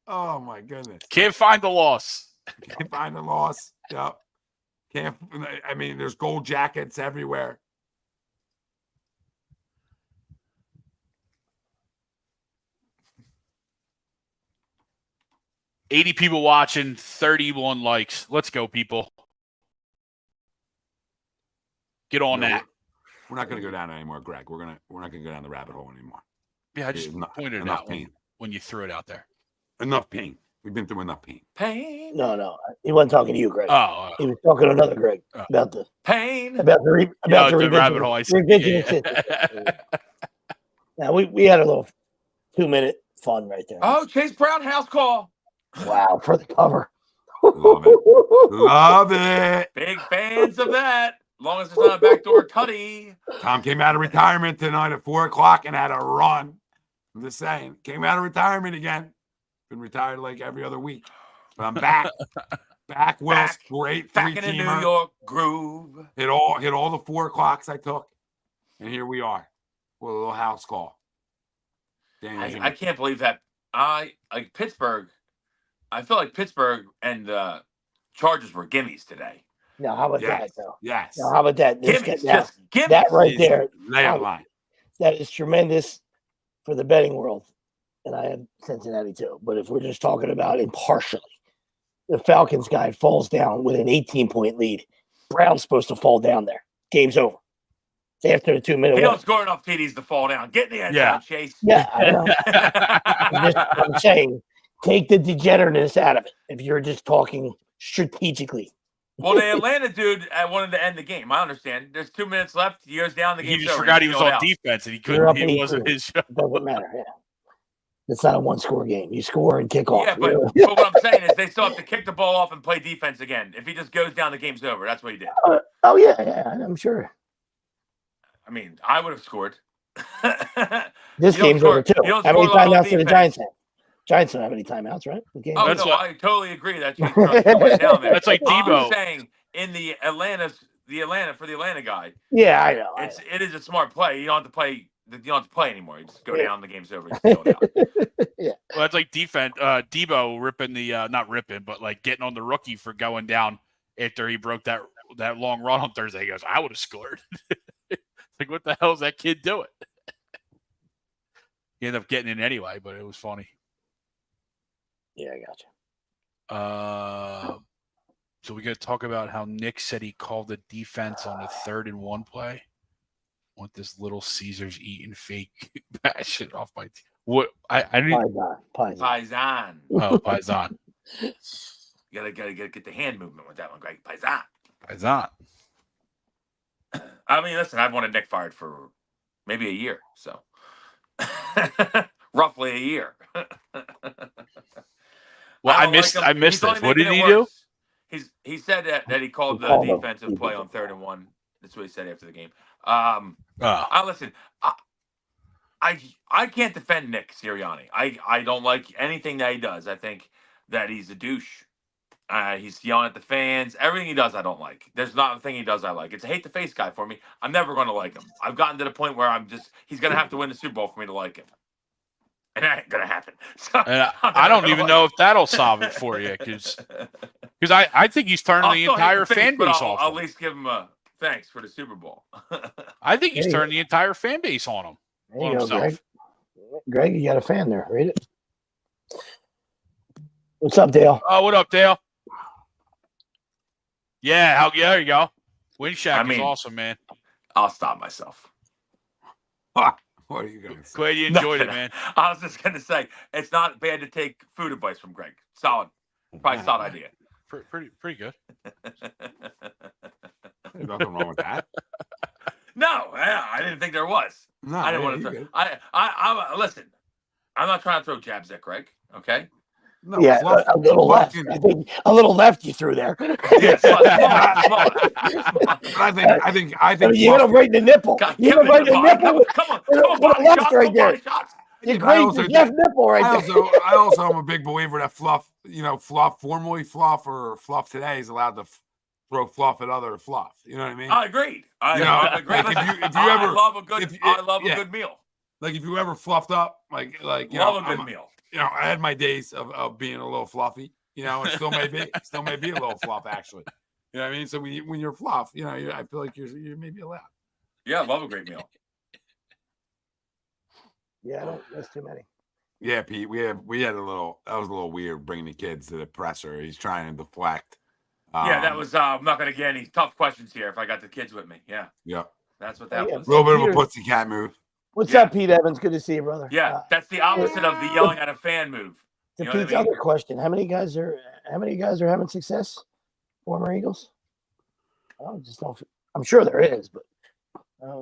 Oh my goodness! Can't find the loss. Can't find the loss. Yep. Can't. I mean, there's gold jackets everywhere. $80 people watching, 31 likes. Let's go, people. Get on that. We're not going to go down anymore, Greg. We're not going to go down the rabbit hole anymore. Yeah, I just pointed it out when you threw it out there. Enough pain. We've been through enough pain. Pain. No. He wasn't talking to you, Greg. Oh. He was talking to another Greg about the pain. About the rabbit hole. Now, we had a little 2-minute fun right there. Oh, Chase Brown house call. Wow, for the cover. Love it. Love it. Big fans of that. As long as it's not a backdoor tutty. Tom came out of retirement tonight at 4:00 and had a run. I'm just saying. Came out of retirement again. Been retired like every other week. But I'm back. Back, Will's great back in the New York groove. Hit all the 4:00s I took. And here we are. With a little house call. I can't believe that. Pittsburgh. I feel like Pittsburgh and the Chargers were gimmies today. Now, how about that, though? Yes. Now, how about that? Gimmies. That right there. Layup line. That is tremendous for the betting world. And I have Cincinnati, too. But if we're just talking about impartially, the Falcons guy falls down with an 18-point lead. Brown's supposed to fall down there. Game's over. It's after the 2-minute. He don't score enough TDs to fall down. Get in the end zone, Chase. Yeah, I know. I'm saying, take the degenerateness out of it if you're just talking strategically. Well, the Atlanta dude wanted to end the game. I understand. There's 2 minutes left. He goes down. The game. He just forgot he was on defense and he couldn't. It wasn't his show. It doesn't matter. Yeah. It's not a one-score game. You score and kick off. Yeah, but what I'm saying is they still have to kick the ball off and play defense again. If he just goes down, the game's over. That's what he did. Yeah, I'm sure. I mean, I would have scored. This game's over too. How many timeouts did the Giants have? Giants don't have any timeouts, right? I totally agree. That's right down there. That's like Debo. I'm saying in the Atlanta guy. Yeah, I know. It is a smart play. You don't have to play. You don't have to play anymore. You just go down. The game's over. You out. Yeah. Well, that's like defense. Debo ripping the not ripping, but like getting on the rookie for going down after he broke that long run on Thursday. He goes, I would have scored. Like, what the hell is that kid doing? He ended up getting in anyway, but it was funny. Yeah, I gotcha. So we got to talk about how Nick said he called the defense on the 3rd and 1 play. I want this Little Caesars eating fake passion off my team. What I need Paisan. Oh, Paisan. You gotta get the hand movement with that one, Greg. Paisan. I mean, listen, I've wanted Nick fired for maybe a year, so roughly a year. Well, I missed this. What did he do? He said that he called the defensive play on 3rd and 1. That's what he said after the game. Listen, I can't defend Nick Sirianni. I don't like anything that he does. I think that he's a douche. He's yelling at the fans. Everything he does, I don't like. There's not a thing he does I like. It's a hate the face guy for me. I'm never going to like him. I've gotten to the point where he's going to have to win the Super Bowl for me to like him. And that ain't going to happen. So I don't even know if that'll solve it for you because Because I think he's turning the entire fan base off. I'll at least give him a thanks for the Super Bowl. I think he's turning the entire fan base on him. There you go, Greg. Greg, you got a fan there. Read it. What's up, Dale? Oh, what up, Dale? Yeah, there you go. Windshack is awesome, man. I'll stop myself. What are you going to say? Glad you enjoyed it, man. I was just going to say, it's not bad to take food advice from Greg. Solid. Probably solid idea. Pretty good. There's nothing wrong with that. No, I didn't think there was. No, I didn't want to throw. I listen. I'm not trying to throw jabs at Greg. Okay. No, yeah, a little left. I think a little left you threw there. Yeah, small. I think. You hit him right in the nipple. You hit him right in the nipple. Come on, left right there. You grazed his left nipple right there. I also am a big believer that fluff, formerly fluff or fluff today is allowed to throw fluff at other fluff. You know what I mean? I agreed. I agree. Like if you ever, I love a good meal. Like if you ever fluffed up, love a good meal. I had my days of being a little fluffy, and still may be a little fluff actually. You know what I mean? So when you're fluff, I feel like you're maybe allowed. Yeah, I love a great meal. Yeah, that's too many. Yeah, Pete, we had that was a little weird bringing the kids to the presser. He's trying to deflect. Yeah, that was. I'm not going to get any tough questions here if I got the kids with me. Yeah. Yep. That's what that was. A little bit of a pussy cat move. What's up, Pete Evans? Good to see you, brother. Yeah, that's the opposite of the yelling at a fan move. To Pete's other question, how many guys are having success? Former Eagles? I'm sure there is, but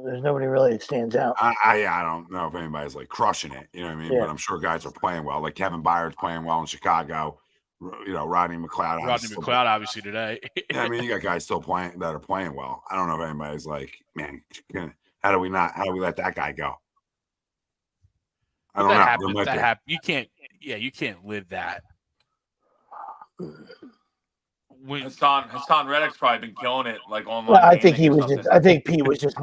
there's nobody really that stands out. I don't know if anybody's like crushing it. You know what I mean? Yeah. But I'm sure guys are playing well. Like Kevin Byard's playing well in Chicago. Rodney McLeod. Obviously today. Yeah, I mean, you got guys still playing that are playing well. I don't know if anybody's like, man, how do we let that guy go? I don't know. That happens. You can't live that. Hassan Reddick's probably been killing it like online. Well, I think Pete was just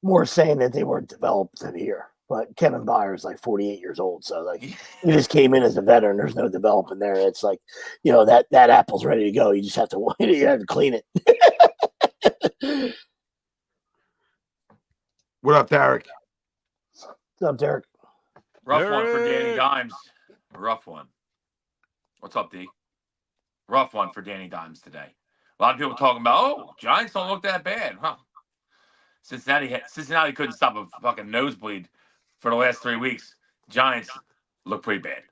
more saying that they weren't developed in here. But Kevin Byard's like 48 years old, so like he just came in as a veteran. There's no development there. It's like, that apple's ready to go. You just have to clean it. What up, Derek? What's up, Derek? Rough one for Danny Dimes. Rough one. What's up, D? Rough one for Danny Dimes today. A lot of people talking about, Giants don't look that bad, huh? Cincinnati couldn't stop a fucking nosebleed for the last 3 weeks. Giants look pretty bad.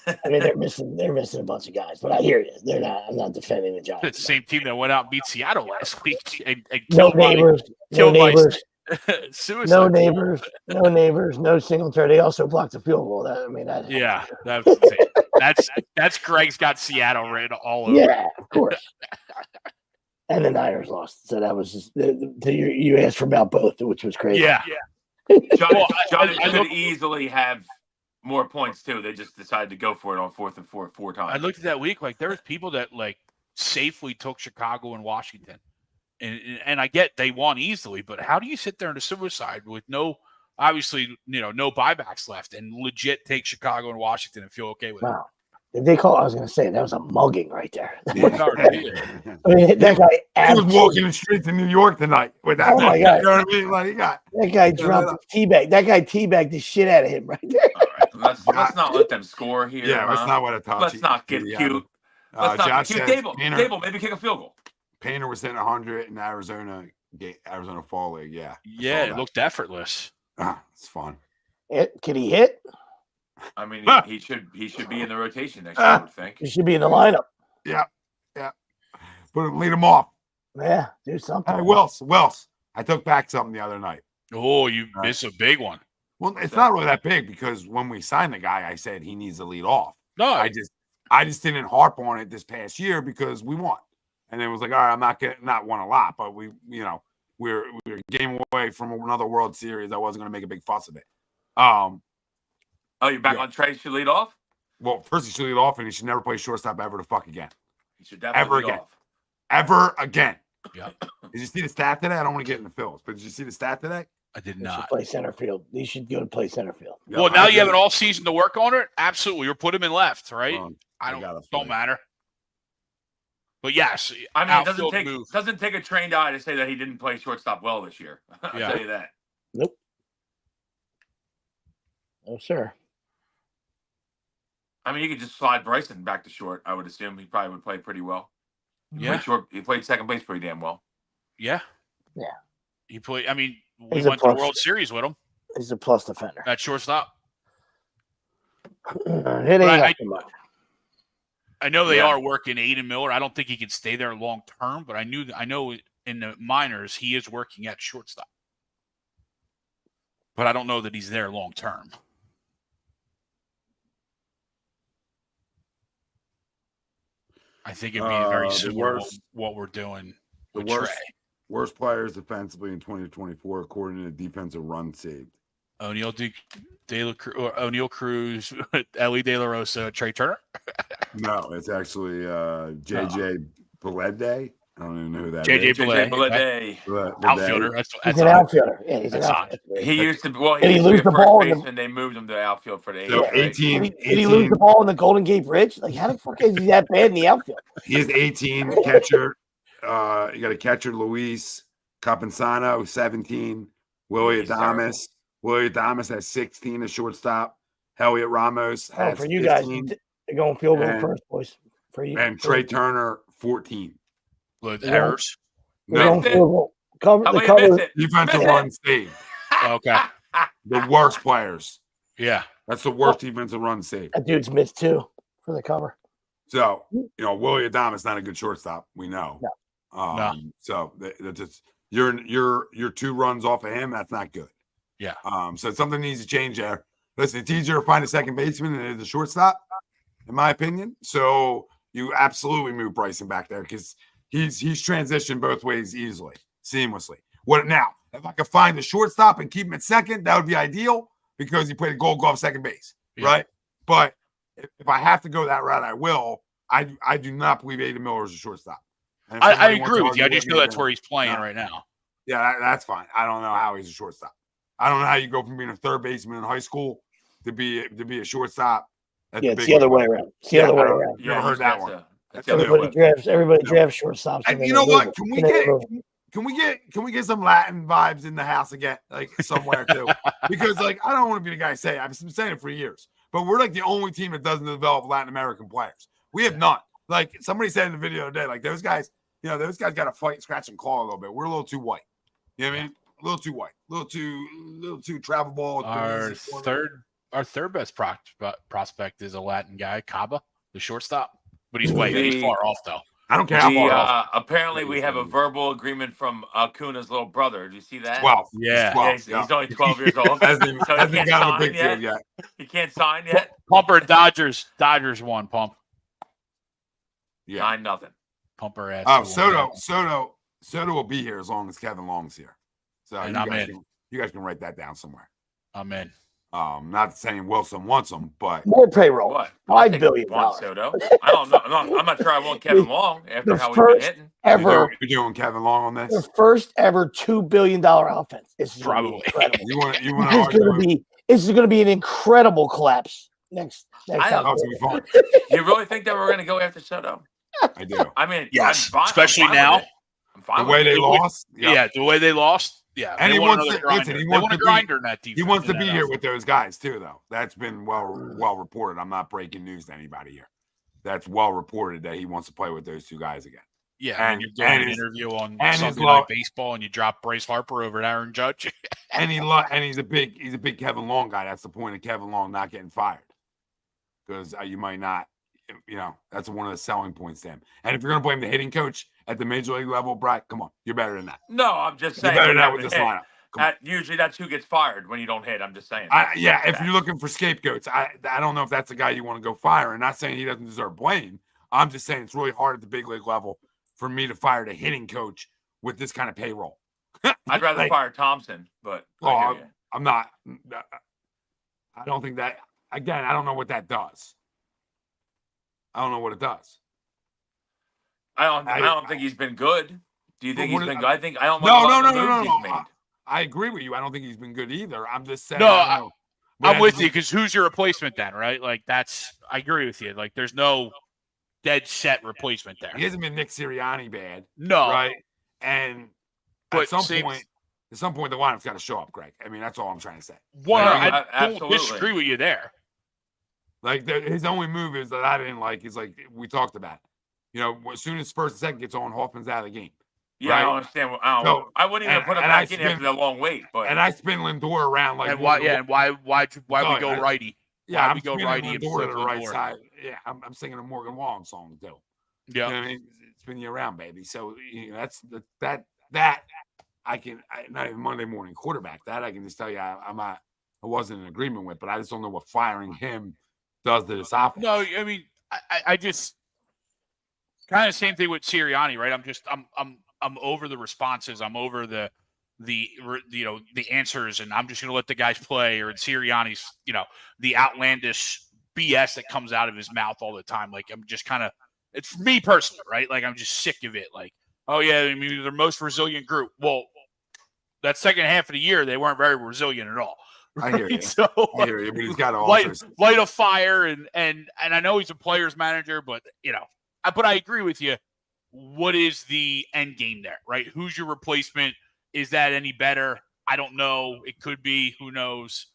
I mean, they're missing a bunch of guys, but I hear you. They're not. I'm not defending the Giants. It's the same team that went out and beat Seattle last week and no neighbors. Suicide. No neighbors, no Singletary. They also blocked the field goal. That's Greg's got Seattle written all over. Yeah, of course. And the Niners lost, so that was just you asked for about both, which was crazy. Yeah. Johnny could easily have more points too. They just decided to go for it on 4th and 4 times. I looked at that week like there was people that like safely took Chicago and Washington. And I get they won easily, but how do you sit there in a suicide with no buybacks left and legit take Chicago and Washington and feel okay with it? Did they call? I was going to say that was a mugging right there. I mean, that guy was walking the streets in New York tonight with that. Oh my God! You know what I mean? Like that guy dropped his teabag. That guy teabagged the shit out of him right there. All right, let's not let them score here. Yeah, let's not let it touch. Let's not get cute. Josh says Dable, maybe kick a field goal. Painter was hitting 100 in Arizona Fall League. Yeah. Yeah, it looked effortless. It's fun. Can he hit? I mean, he should be in the rotation next year, I would think. He should be in the lineup. Yeah. Lead him off. Yeah, do something. Hey, Wells. I took back something the other night. Oh, you missed a big one. Well, it's not really that big because when we signed the guy, I said he needs to lead off. No, I just didn't harp on it this past year because we won. And it was like, all right, I'm not won a lot, but we're a game away from another World Series. I wasn't going to make a big fuss of it. You're back on Trey should lead off? Well, first he should lead off, and he should never play shortstop ever again. He should definitely lead off. Ever again. Yeah. Did you see the stat today? I don't want to get in the Phillies, but did you see the stat today? I did He not. should play center field. He should go to play center field. Well, now you have an off season to work on it. Absolutely, or put him in left, right? I don't matter. But yes, I mean, it outfield move. doesn't take a trained eye to say that he didn't play shortstop well this year. I'll tell you that. Nope. No, sir. I mean, you could just slide Bryson back to short. I would assume he probably would play pretty well. He played second base pretty damn well. Yeah. Yeah. He played. I mean, we He's went to the World Series with him. He's a plus defender. At shortstop. It ain't too much. I know they are working Aiden Miller. I don't think he can stay there long term, but I know in the minors he is working at shortstop. But I don't know that he's there long term. I think it'd be very similar to what we're doing with Trey. Worst players defensively in 2024 according to defensive run saved. O'Neal Cruz, Ellie De La Rosa, Trey Turner. No, it's actually JJ Belede. I don't even know who that JJ is. Belede. Outfielder. That's he's an outfielder. Yeah, he's an outfielder. He used to. Well, did he lose the ball? And they moved him to the outfield for the so 18. Did he lose the ball in the Golden Gate Bridge? Like, how the fuck is he that bad in the outfield? He is 18 catcher. You got a catcher, Luis Campensano, 17. Willie Adames. Willie Adames has 16. A shortstop. Elliot Ramos has for you 15. guys, they're going field goal first, boys. For you. And Trey Turner, 14. With errors. No. Defensive run saved. Okay. The worst players. Yeah. That's the worst defensive run saved. That dude's missed two for the cover. So, Willie Adames not a good shortstop. We know. No. So that's just you're 2 runs off of him. That's not good. Yeah. So something needs to change there. Listen, it's easier to find a second baseman than it is a shortstop, in my opinion. So you absolutely move Bryson back there because he's transitioned both ways easily, seamlessly. What now? If I could find the shortstop and keep him at second, that would be ideal because he played a Gold Glove second base, right? But if I have to go that route, I will. I do not believe Aiden Miller is a shortstop. I agree with you. I just know that's where he's playing right now. Yeah, that's fine. I don't know how he's a shortstop. I don't know how you go from being a third baseman in high school to be a shortstop. It's the other way around. It's the other way around. You ever heard that one? Everybody drafts shortstops. And you know what? Can we get some Latin vibes in the house again, like somewhere too? Because I don't want to be the guy to say it. I've been saying it for years, but we're like the only team that doesn't develop Latin American players. We have none. Like somebody said in the video today, like those guys, those guys got to fight, scratch, and claw a little bit. We're a little too white. You know what I mean? A little too white, a little too travel ball. Our third best prospect is a Latin guy, Caba, the shortstop, but he's way far off though. I don't care how far off. Apparently, we have a verbal agreement from Acuna's little brother. Did you see that? 12. Yeah. 12. He's only 12 years old. Hasn't got a big field yet. He can't sign yet. Pumper Dodgers won. Pump. Yeah. 9-0. Pumper ass. Soto will be here as long as Kevin Long's here. So you guys can write that down somewhere. I'm in. Not saying Wilson wants him, but more payroll. What? $5 billion. Soto. I don't know. I'm not sure I want Kevin Long after how he's been hitting. Ever you're doing Kevin Long on this? The first ever $2 billion offense. This is probably. This is going to be an incredible collapse next time. You really think that we're going to go after Soto? I do. I mean, yes, especially now. The way they lost. Yeah, the way they lost. Yeah, and he wants to grinder in that defense. He wants to be here with those guys too, though. That's been well reported. I'm not breaking news to anybody here. That's well reported that he wants to play with those 2 guys again. Yeah, and you're doing an interview on Sunday Night Baseball, and you drop Bryce Harper over at Aaron Judge. and he's a big Kevin Long guy. That's the point of Kevin Long not getting fired, because you might not. That's one of the selling points to him. And if you're going to blame the hitting coach at the major league level, Brian, come on, you're better than that. No, I'm just saying. You're better than that with this lineup. Usually that's who gets fired when you don't hit. I'm just saying. If you're looking for scapegoats, I don't know if that's the guy you want to go fire. And not saying he doesn't deserve blame. I'm just saying it's really hard at the big league level for me to fire the hitting coach with this kind of payroll. I'd rather fire Thompson, but I'm not. I don't think that. Again, I don't know what that does. I don't know what it does. I don't think he's been good. Do you think he's been good? I think I don't. No. I agree with you. I don't think he's been good either. I'm just saying. No, I'm with you because who's your replacement then, right? Like I agree with you. Like there's no dead set replacement there. He hasn't been Nick Sirianni bad. No. Right. And But at some point, the lineup's got to show up, Greg. I mean, that's all I'm trying to say. I don't absolutely disagree with you there. Like his only move is that I didn't like is like we talked about. You know, as soon as first and second gets on, Hoffman's out of the game. Yeah, right? I don't understand. I wouldn't even put him back in after the long wait. But I spin Lindor around like. And why? Yeah, and why we go righty? Yeah, why I'm we go spinning righty and Lindor flip to the right Lindor? side. Yeah, I'm singing a Morgan Wallen song too. Yeah, you know what I mean? Spin you around, baby. So you know that I can not even Monday morning quarterback. That I can just tell you I wasn't in agreement with, but I just don't know what firing him does to this offense. No, I mean I just kind of same thing with Sirianni, right? I'm over the responses. I'm over the answers, and I'm just going to let the guys play. Or Sirianni's, the outlandish BS that comes out of his mouth all the time. Like I'm just kind of, it's me personally, right? Like I'm just sick of it. Like, oh yeah, I mean they're the most resilient group. Well, that second half of the year they weren't very resilient at all. Right? I hear you. So, I hear you, but he's got to light a fire, and I know he's a player's manager, but but I agree with you. What is the end game there, right? Who's your replacement? Is that any better? I don't know. It could be. Who knows?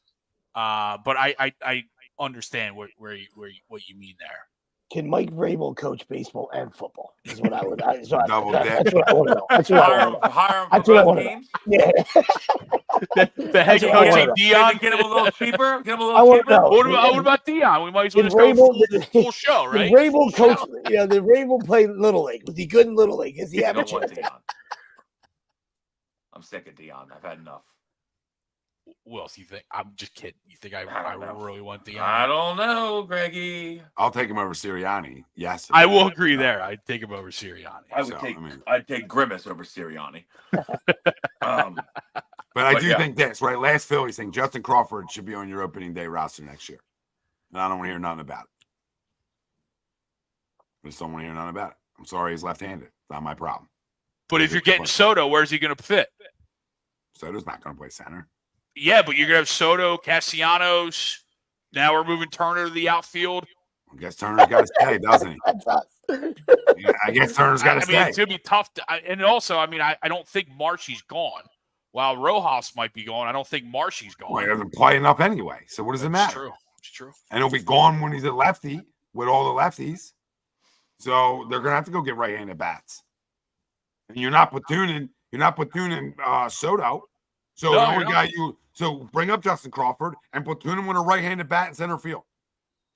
But I understand what you mean there. Can Mike Vrabel coach baseball and football? Is what I would. That's what I want to know. Hire him for both teams. Yeah. The head coach ain't Dion. Get him a little cheaper. What about Dion? We might as well just go full show, right? Did Vrabel coach? Did Vrabel play Little League? Was he good in Little League? Is he ever? I'm sick of Dion. I've had enough. Who else do you think? I'm just kidding. You think I really want Dion? I don't know, Greggy. I'll take him over Sirianni. Yes, I will agree there. I'd take him over Sirianni. I'd take Grimace over Sirianni. But I do think this, right? Last Phillies thing, Justin Crawford should be on your opening day roster next year. And I don't want to hear nothing about it. I just don't want to hear nothing about it. I'm sorry he's left-handed. It's not my problem. But if you're getting Soto, where's he going to fit? Soto's not going to play center. Yeah, but you're going to have Soto, Castellanos. Now we're moving Turner to the outfield. I guess Turner's got to stay, doesn't he? I guess Turner's got to stay. It's going to be tough. And also, I don't think Marshy's gone. While Rojas might be gone, I don't think Marshy's gone. Well, he doesn't play enough anyway. So what does it matter? It's true. And he'll be gone when he's a lefty with all the lefties. So they're going to have to go get right-handed bats. And you're not platooning Soto. So the only guy so bring up Justin Crawford and platoon him with a right-handed bat in center field.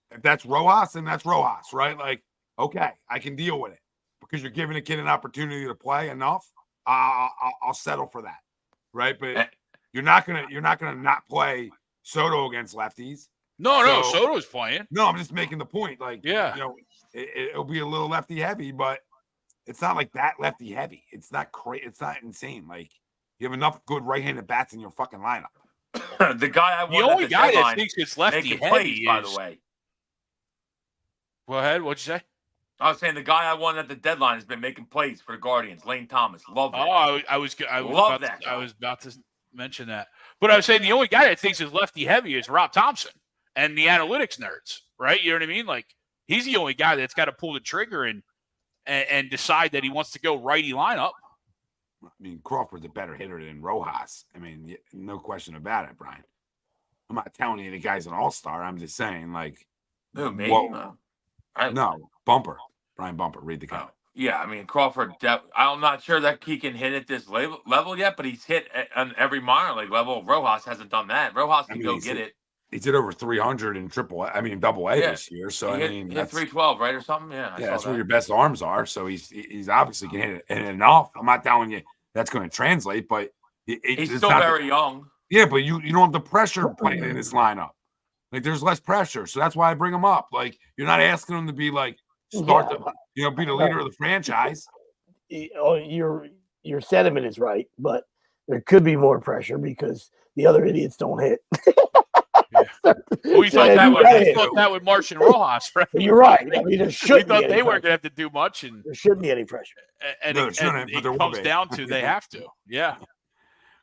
If that's Rojas, then that's Rojas, right? Like, okay, I can deal with it because you're giving a kid an opportunity to play enough. I'll settle for that, right? But you're not gonna not play Soto against lefties. No, Soto's playing. No, I'm just making the point. Like, yeah, it'll be a little lefty heavy, but it's not like that lefty heavy. It's not crazy. It's not insane. Like, you have enough good right-handed bats in your fucking lineup. The guy I want. The only guy that thinks it's lefty heavy, by the way. Go ahead. What'd you say? I was saying the guy I wanted at the deadline has been making plays for the Guardians. Lane Thomas, love that. Oh, I was about to mention that. But I was saying the only guy that thinks is lefty heavy is Rob Thompson and the analytics nerds, right? You know what I mean? Like, he's the only guy that's got to pull the trigger and decide that he wants to go righty lineup. I mean, Crawford's a better hitter than Rojas. I mean, no question about it, Brian. I'm not telling you the guy's an all-star. I'm just saying, like, me? No, Bumper. Brian Bumper. Read the comment. Yeah, I mean, Crawford, I'm not sure that he can hit at this level yet, but he's hit on every minor league level. Rojas hasn't done that. Rojas can go get it. He did over 300 in double A this year. So, he hit that's 312, right, or something? Yeah, that's where your best arms are. So, he's obviously can hit it enough. I'm not telling you that's going to translate, but he's still very young. Yeah, but you don't have the pressure playing in this lineup. Like, there's less pressure. So, that's why I bring him up. Like, you're not asking him to be like, be the leader of the franchise. Your sentiment is right, but there could be more pressure because the other idiots don't hit. Well, you thought that with Marsh and Rojas, right? You're right. I mean, there shouldn't. We thought they weren't going to have to do much, and there shouldn't be any pressure. And it comes down to they have to. Yeah.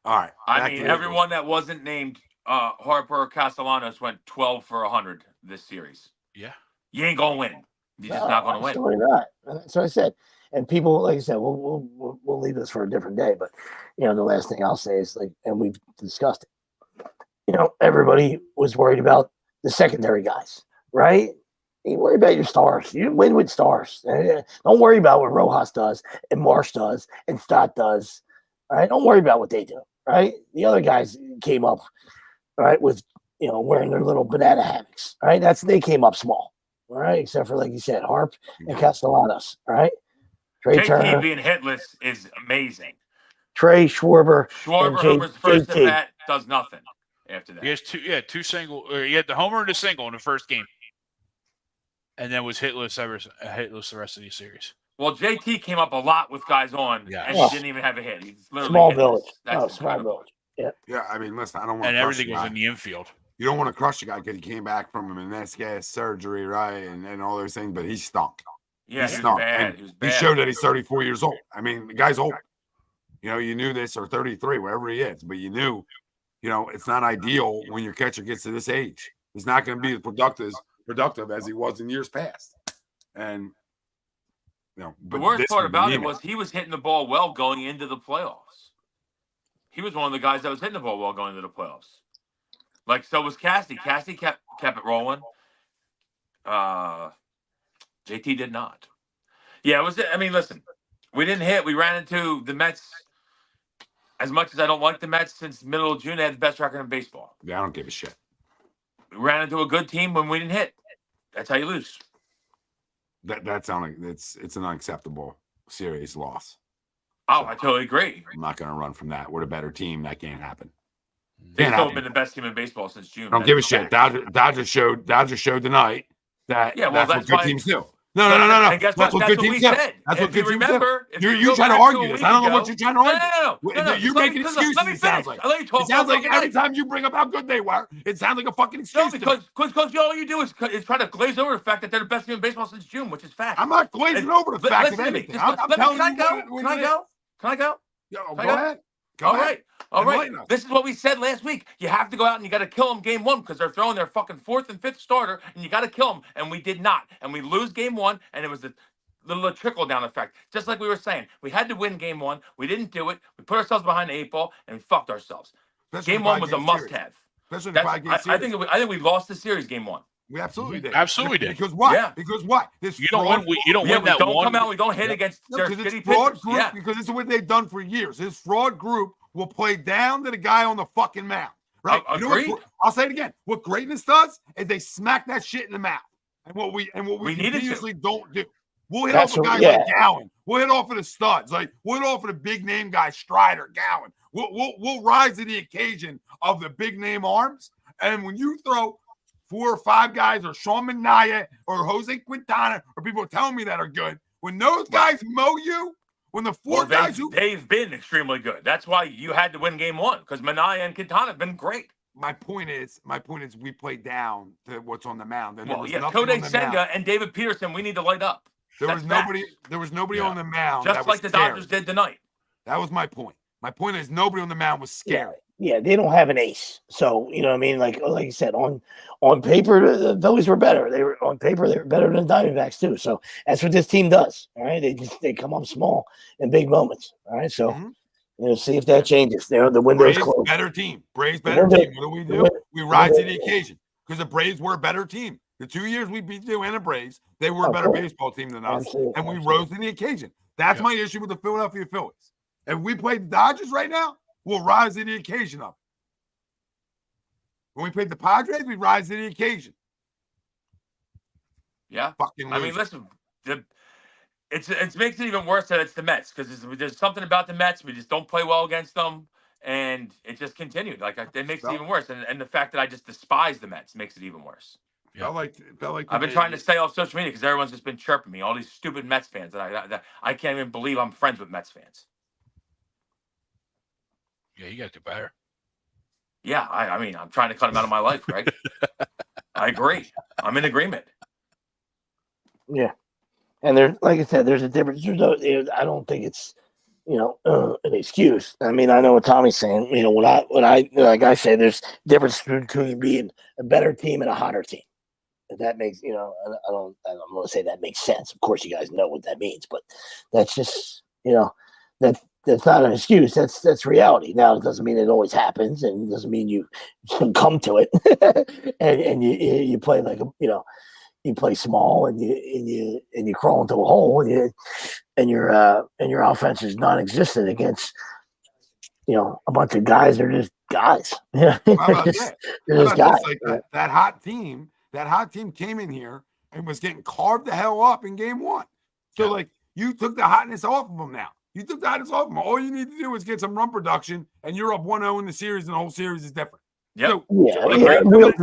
All right. I mean, everyone that wasn't named Harper or Castellanos went 12 for 100 this series. Yeah. You ain't gonna win. He's just not going to win. Absolutely not. And that's what I said. And people, like I said, we'll leave this for a different day. But the last thing I'll say is and we've discussed it. Everybody was worried about the secondary guys, right? You worry about your stars. You win with stars. Don't worry about what Rojas does and Marsh does and Stott does. All right, don't worry about what they do. Right, the other guys came up, right, with wearing their little banana hammocks. Right, they came up small. All right, except for like you said, Harp and Castellanos. All right, Trey JT Turner being hitless is amazing. Trey Schwarber, who was first at JT. bat, does nothing after that. He has two single. He had the homer and the single in the first game, and then was hitless the rest of the series. Well, JT came up a lot with guys on, and he didn't even have a hit. He's literally small hitless. village. That's Small village. Yeah. Yeah, I mean, listen, I don't want And to everything was in the infield. You don't want to crush the guy because he came back from a meniscus surgery, right, and all those things, but he stunk. Yeah, he stunk. He was bad. He showed that he's 34 years old. I mean, the guy's old. You knew this, or 33, whatever he is, but you knew, it's not ideal when your catcher gets to this age. He's not going to be as productive as he was in years past. And the worst part about it was he was hitting the ball well going into the playoffs. He was one of the guys that was hitting the ball well going into the playoffs. So was Cassie. Cassie kept it rolling. JT did not. Yeah, it was. I mean, listen, we didn't hit. We ran into the Mets. As much as I don't like the Mets, since the middle of June, they had the best record in baseball. Yeah, I don't give a shit. We ran into a good team when we didn't hit. That's how you lose. That sounds like it's an unacceptable serious loss. Oh, I totally agree. I'm not going to run from that. We're a better team. That can't happen. They've still been the best team in baseball since June. Don't give a shit. Dodgers showed tonight that that's what good teams do. No. And guess what? That's what we said. That's what good teams do. You're trying to argue this. I don't know what you're trying to argue. No. You're making excuses. It sounds like. It sounds like every time you bring up how good they were, it sounds like a fucking excuse. No, because all you do is try to glaze over the fact that they're the best team in baseball since June, which is fact. I'm not glazing over the fact of anything. I'm telling you. Can I go? Go ahead. All right. This is what we said last week. You have to go out and you got to kill them game one because they're throwing their fucking fourth and fifth starter, and you got to kill them. And we did not. And we lose game one, and it was the little trickle down effect. Just like we were saying, we had to win game one. We didn't do it. We put ourselves behind the 8 ball, and we fucked ourselves. Game one was a must-have. I think we lost the series game one. We absolutely did. Absolutely did. Because what? Yeah. Because what? You don't win. You don't win that don't one. Come out. We don't hit against their shitty fraud pitchers. group. Yeah. Because this is what they've done for years. This fraud group will play down to the guy on the fucking mound. Right? Agreed. I'll say it again. What greatness does is they smack that shit in the mouth. And what we continuously don't do. We'll hit off a guy like Gowan. We'll hit off of the studs. We'll hit off of the big name guy, Strider, Gowan. We'll rise to the occasion of the big name arms. And when you throw 4 or 5 guys, or Sean Manaea, or Jose Quintana, or people telling me that are good, when those guys mow you, when the 4 guys they've been extremely good. That's why you had to win game one, because Manaea and Quintana have been great. My point is, we played down to what's on the mound. Kodai Senga and David Peterson, we need to light up. There was nobody on the mound. Just like the Dodgers did tonight. That was my point. My point is nobody on the mound was scary. Yeah, they don't have an ace. So, you know what I mean? Like you said, on paper, the Phillies were better. They were better than the Diamondbacks too. So that's what this team does. All right. They come up small in big moments. All right. So see if that changes. The window's closed. Better team. Braves better team. What do? We rise to the occasion because the Braves were a better team. The 2 years we beat the Atlanta Braves, they were a better baseball team than us, and we rose to the occasion. That's my issue with the Philadelphia Phillies. If we play the Dodgers right now, we'll rise to the occasion of it. When we played the Padres, we rise to the occasion. Yeah. Fucking lose. I mean, listen, it makes it even worse that it's the Mets, because there's something about the Mets. We just don't play well against them, and it just continued. It makes it even worse. And the fact that I just despise the Mets makes it even worse. Yeah. Felt like I've been trying to stay off social media because everyone's just been chirping me. All these stupid Mets fans that I can't even believe I'm friends with Mets fans. Yeah, you got to do better. Yeah, I mean, I'm trying to cut them out of my life, Greg. I agree. I'm in agreement. Yeah, and there's, like I said, there's a difference. I don't think it's an excuse. I mean, I know what Tommy's saying. When I like I say, there's difference between being a better team and a hotter team. If that makes, I don't want to say that makes sense. Of course, you guys know what that means, but that's just, that's not an excuse. That's reality. Now, it doesn't mean it always happens, and it doesn't mean you come to it, and you play like you play small, and you crawl into a hole, and your offense is non-existent against a bunch of guys. They're just guys. Yeah, How about that? they're just guys. Like that hot team. That hot team came in here and was getting carved the hell up in game one. So, like, you took the hotness off of them now. You took the hotness off of them. All you need to do is get some run production, and you're up 1-0 in the series, and the whole series is different. Yep. So,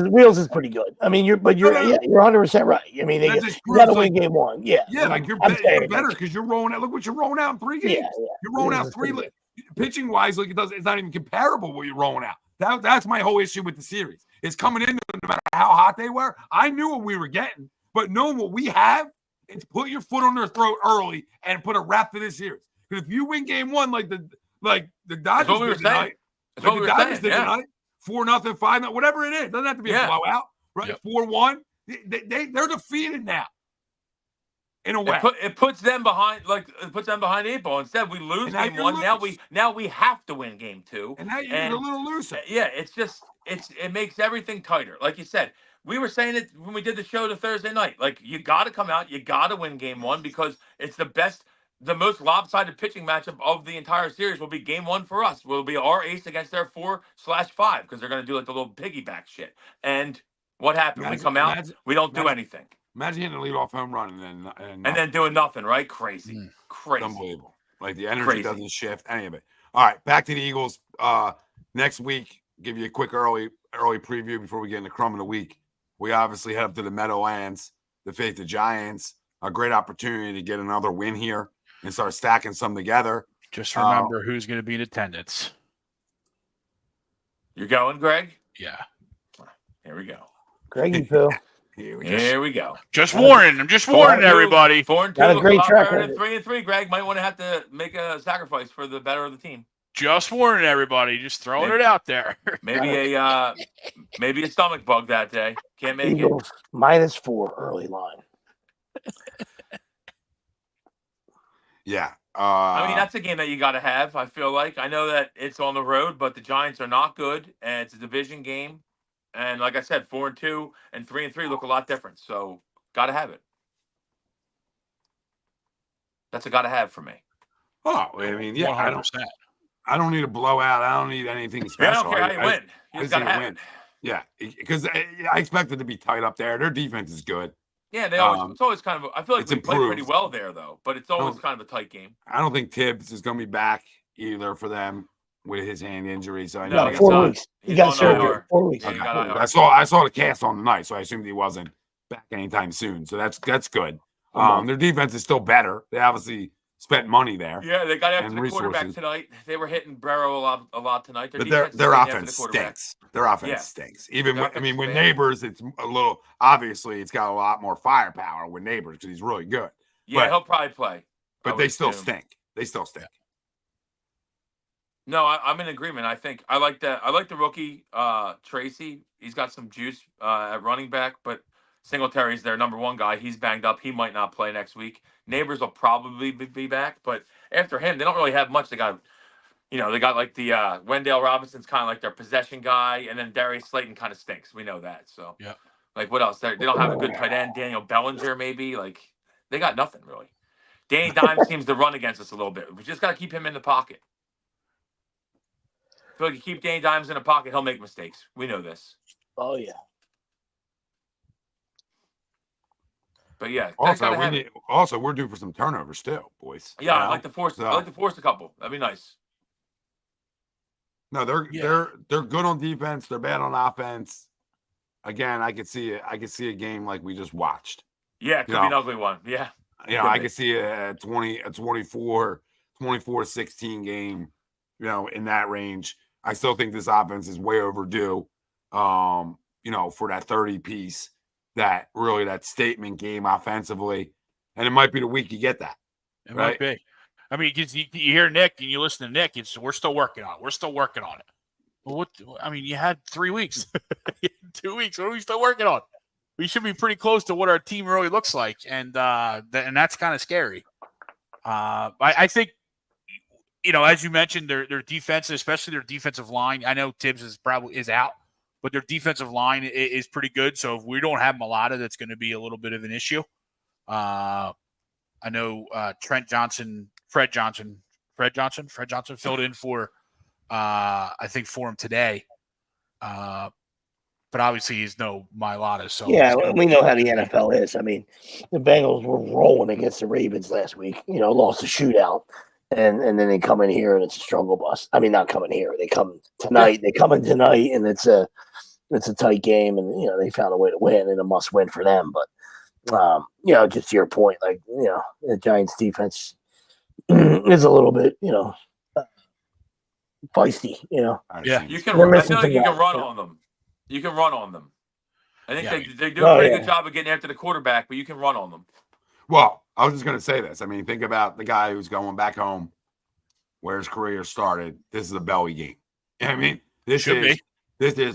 Wheels is pretty good. I mean, you're 100% right. I mean, you got to win game one. Yeah, yeah, like you're better because you're rolling out. Look what you're rolling out in 3 games. Yeah. You're rolling out 3 pitching wise. Like it's not even comparable what you're rolling out. That's my whole issue with the series. It's coming in no matter how hot they were. I knew what we were getting, but knowing what we have, it's put your foot on their throat early and put a wrap to this series. Because if you win game one, like the Dodgers did tonight, like the Dodgers did tonight, 4-0, 5-0, whatever it is, it doesn't have to be a blowout, right? Yep. 4-1, they're defeated now. In a way, it puts them behind, the 8 ball. Instead, we lose game one. Now we have to win game 2, and now you're a little looser. Yeah, it makes everything tighter. Like you said, we were saying it when we did the show the Thursday night. Like, you got to come out, you got to win game 1 because it's the most lopsided pitching matchup of the entire series will be game 1 for us. Will be our ace against their 4/5 because they're going to do like the little piggyback shit. And what happened? We come out, we don't do anything. Imagine hitting a leadoff home run and then doing nothing, right? Crazy. Unbelievable. Like the energy doesn't shift, any of it. All right, back to the Eagles. Next week, give you a quick early preview before we get into Crumb of the week. We obviously head up to the Meadowlands to face the Giants. A great opportunity to get another win here and start stacking some together. Just remember who's going to be in attendance. You're going, Greg? Yeah. Here we go. Greggy Phil. Here we go. Just warning. I'm just warning everybody. 4-2. Got a great track record. 3-3. Greg might want to have to make a sacrifice for the better of the team. Just warning everybody. Just throwing it out there. Maybe a stomach bug that day. Can't make Eagles it. -4 early line. Yeah. I mean, that's a game that you got to have, I feel like. I know that it's on the road, but the Giants are not good, and it's a division game. And like I said, 4-2 and 3-3 look a lot different. So, got to have it. That's a got to have for me. Oh, I mean, yeah, 100%. I don't need a blowout. I don't need anything special. I don't care how you win. You just got to have it. Yeah, because I expect it to be tight up there. Their defense is good. Yeah, it's always kind of. I feel like we play pretty well there, though. But it's always kind of a tight game. I don't think Tibbs is going to be back either for them with his hand injury. So I know 4 weeks. He got surgery. 4 weeks. Okay. I saw the cast on the night, so I assumed he wasn't back anytime soon. So that's good. Their defense is still better. They obviously spent money there. Yeah, they got after the quarterback tonight. They were hitting Burrow a lot tonight. Their offense stinks. Their offense stinks. Even with Neighbors, it's a little obviously it's got a lot more firepower with Neighbors because he's really good. Yeah, he'll probably play. But they still stink. They still stink. No, I'm in agreement. I think I like the rookie Tracy. He's got some juice at running back, but Singletary's their number 1 guy. He's banged up. He might not play next week. Neighbors will probably be back, but after him, they don't really have much. They got like the Wendell Robinson's kind of like their possession guy, and then Darius Slayton kind of stinks. We know that. So yeah, like what else? They don't have a good tight end. Daniel Bellinger maybe. Like they got nothing really. Danny Dimes seems to run against us a little bit. We just got to keep him in the pocket. I feel like you keep Danny Dimes in the pocket, he'll make mistakes. We know this. Oh yeah. But yeah, we're due for some turnovers too, boys. Yeah, I'd like to force a couple. That'd be nice. No, they're good on defense. They're bad on offense. Again, I could see a game like we just watched. Yeah, it could be an ugly one. Yeah. I could see a 24-16 game, in that range. I still think this offense is way overdue. For that 30 piece. That statement game offensively, and it might be the week you get that. It might be. I mean, you hear Nick and you listen to Nick. We're still working on it. We're still working on it. Well, you had 3 weeks, 2 weeks. What are we still working on? we should be pretty close to what our team really looks like, and that's kind of scary. I think, as you mentioned, their defense, especially their defensive line. I know Tibbs is out, but their defensive line is pretty good. So if we don't have Mulata, that's going to be a little bit of an issue. I know Fred Johnson filled in for I think for him today. But obviously he's no Mulata. So yeah, we know how the NFL is. I mean, the Bengals were rolling against the Ravens last week. Lost a shootout, and then they come in here and it's a struggle bus. I mean, not coming here. They come tonight. They come in tonight, and it's a tight game, and they found a way to win, and a must win for them. But just to your point, like the Giants defense is a little bit feisty. Yeah, you can. I feel like you can run on them. You can run on them. I think they do a pretty good job of getting after the quarterback, but you can run on them. Well, I was just going to say this. I mean, think about the guy who's going back home where his career started. This is a belly game. I mean, this is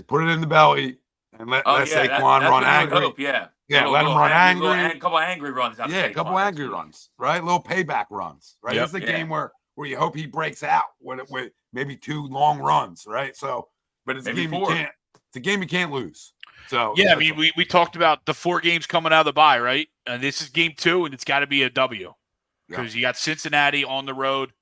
put it in the belly and let Saquon run angry. Hope, yeah, let him run angry. A couple of angry runs. A couple angry runs, right? Little payback runs, right? Yep. This is a game where you hope he breaks out with maybe 2 long runs, right? So, but it's a game you can't. It's a game you can't lose. So yeah, I mean, we talked about the 4 games coming out of the bye, right? And this is game 2, and it's got to be a W because you got Cincinnati on the road.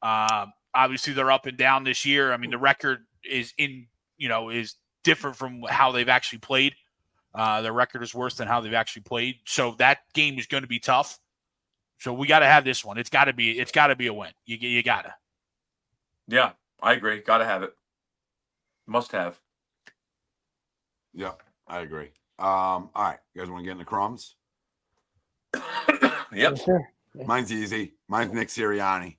Obviously, they're up and down this year. I mean, the record is is different from how they've actually played. Their record is worse than how they've actually played. So that game is going to be tough. So we got to have this one. It's got to be a win. You got to. Yeah, I agree. Got to have it. Must have. Yeah, I agree. All right, you guys want to get into crumbs? Yep. Sure. Mine's easy. Mine's Nick Sirianni.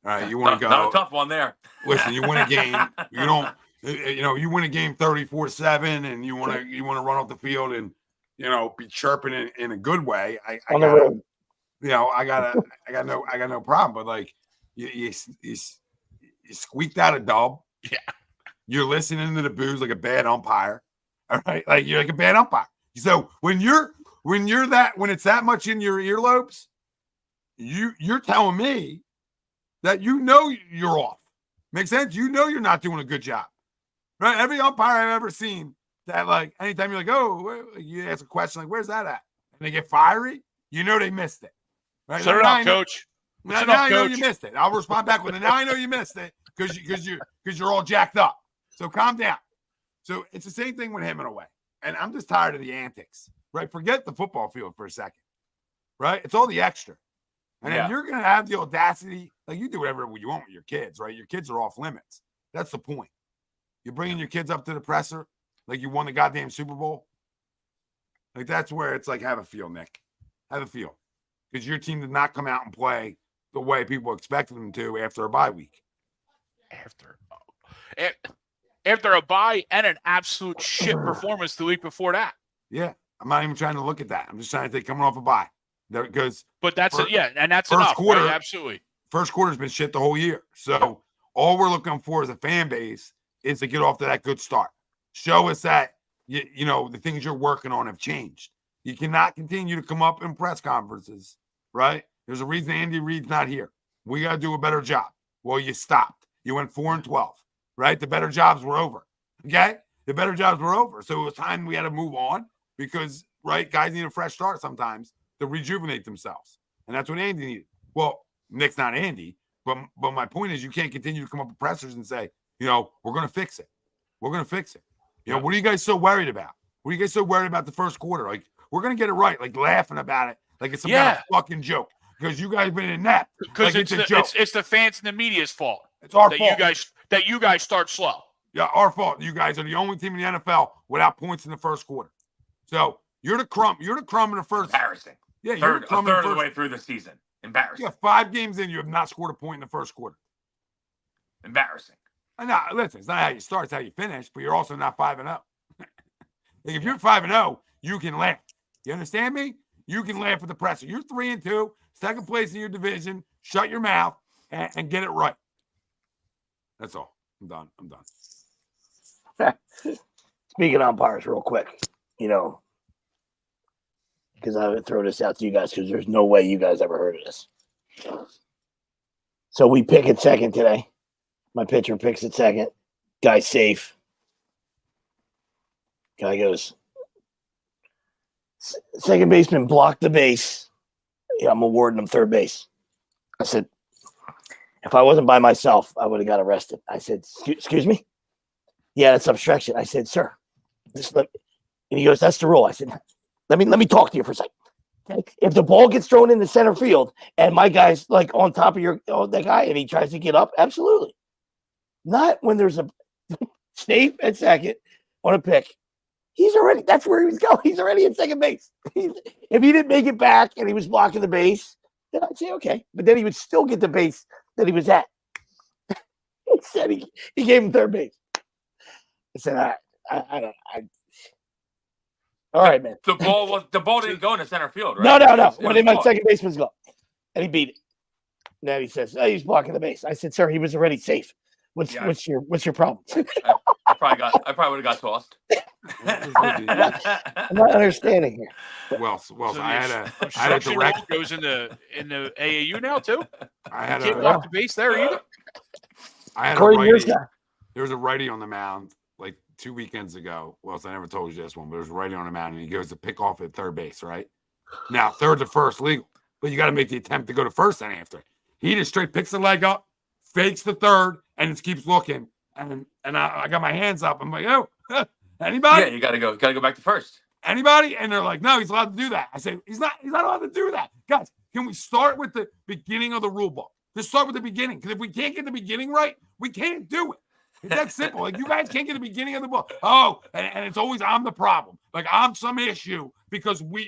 All right, you want to go? Not a tough one there. Listen, you win a game. You don't. You win a game 34-7, and you want to run off the field and be chirping in a good way. I got no problem. But like you squeaked out a dub. Yeah. You're listening to the boos like a bad umpire. All right, like you're like a bad umpire. So when it's that much in your earlobes, you're telling me that you're off. Makes sense? You're not doing a good job. Right? Every umpire I've ever seen that, like, anytime you're like, oh, you ask a question like, where's that at? And they get fiery, they missed it. Right? Shut it up, coach. Now I know you missed it. I'll respond back with it. Now I know you missed it because you're all jacked up. So calm down. So it's the same thing with him in a way. And I'm just tired of the antics, right? Forget the football field for a second, right? It's all the extra. And if you're going to have the audacity, like you do whatever you want with your kids, right? Your kids are off limits. That's the point. You're bringing your kids up to the presser like you won the goddamn Super Bowl. Like that's where it's like, have a feel, Nick. Have a feel. Because your team did not come out and play the way people expected them to after a bye week. After a bye and an absolute shit performance the week before that. Yeah. I'm not even trying to look at that. I'm just trying to think coming off a bye. Because that's enough. Quarter, right? Absolutely. First quarter's been shit the whole year. So all we're looking for as a fan base is to get off to that good start. Show us that the things you're working on have changed. You cannot continue to come up in press conferences, right? There's a reason Andy Reid's not here. We got to do a better job. Well, you stopped. You went 4-12, right? The better jobs were over. Okay? The better jobs were over. So it was time we had to move on because, right, guys need a fresh start sometimes to rejuvenate themselves. And that's what Andy needed. Well, Nick's not Andy, but my point is you can't continue to come up with pressers and say, we're going to fix it. We're going to fix it. What are you guys so worried about? What are you guys so worried about the first quarter? Like, we're going to get it right, like laughing about it, like it's some kind of fucking joke because you guys have been inept. Because like it's the fans and the media's fault. It's our fault. You guys start slow. Yeah, our fault. You guys are the only team in the NFL without points in the first quarter. So you're the crumb. You're the crumb in the first. Embarrassing. Yeah, you're a third of the way through the season. Embarrassing. Yeah, 5 games in, you have not scored a point in the first quarter. Embarrassing. And now, listen, it's not how you start, it's how you finish, but you're also not 5-0. Like if you're 5-0, you can laugh. You understand me? You can laugh at the presser. You're 3-2, second place in your division. Shut your mouth and get it right. That's all. I'm done. Speaking of umpires, real quick, because I would throw this out to you guys because there's no way you guys ever heard of this. So we pick at second today. My pitcher picks at second. Guy's safe. Guy goes, second baseman blocked the base. Yeah, I'm awarding him third base. I said, if I wasn't by myself, I would have got arrested. I said, excuse me? Yeah, that's obstruction. I said, sir, and he goes, that's the rule. I said, let me talk to you for a second. Okay? If the ball gets thrown in the center field and my guy's like on top of that guy and he tries to get up, absolutely. Not when there's a safe at second on a pick. That's where he was going. He's already at second base. If he didn't make it back and he was blocking the base, then I'd say, okay. But then he would still get the base that he was at. He said he gave him third base. I said, I don't. All right, man. The ball didn't go in the center field, right? No. When in my second baseman's go, and he beat it. Now he says, "Oh, he's blocking the base." I said, "Sir, he was already safe. What's your problem?" I probably would have got tossed. I'm not understanding here. Well, So I had a obstruction direct. rule goes in the AAU now too. I had Can't a. block the base there either. I had a According to your righty. guy. There was a righty on the mound like 2 weekends ago. Well, I never told you this one, but there was a righty on the mound, and he goes to pick off at third base. Right now, third to first legal, but you got to make the attempt to go to first. Then after he just straight picks the leg up, fakes the third, and just keeps looking. And I got my hands up. I'm like, oh, anybody? Yeah, you gotta go back to first. Anybody? And they're like, no, he's allowed to do that. I say, he's not allowed to do that. Guys, can we start with the beginning of the rule book? Just start with the beginning. Because if we can't get the beginning right, we can't do it. It's that simple. Like, you guys can't get the beginning of the book. Oh, and it's always I'm the problem. Like, I'm some issue because we're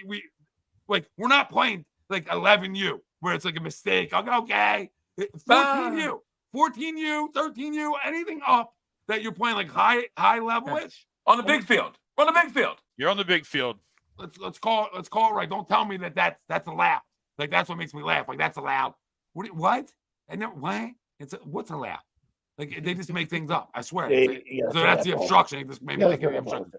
not playing like 11U where it's like a mistake. I'll go, okay. 14U, 14U, 13U, anything up that you're playing like high level-ish. On the big field. On the big field. You're on the big field. Let's call it right. Don't tell me that's allowed. Like, that's what makes me laugh. Like, that's allowed. What? And then what? What's allowed? Like, they just make things up. I swear. So that's the obstruction. They just make obstruction.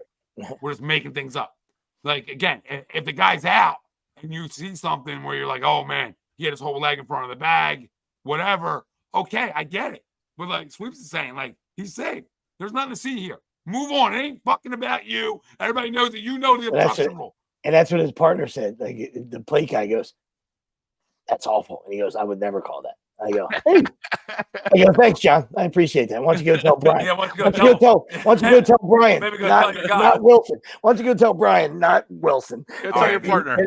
We're just making things up. Like, again, if the guy's out and you see something where you're like, oh man, he had his whole leg in front of the bag, whatever. Okay, I get it. But like Sweeps is saying, like, he's safe. There's nothing to see here. Move on. It ain't fucking about you. Everybody knows that you know the obstruction rule. And that's what his partner said. Like, the plate guy goes, that's awful. And he goes, I would never call that. I go, hey. I go, thanks, John. I appreciate that. Why don't you go tell Brian? Yeah, why don't you go tell Brian? Maybe go tell your guy. Not Wilson. Why don't you go tell Brian, not Wilson? Go tell your partner.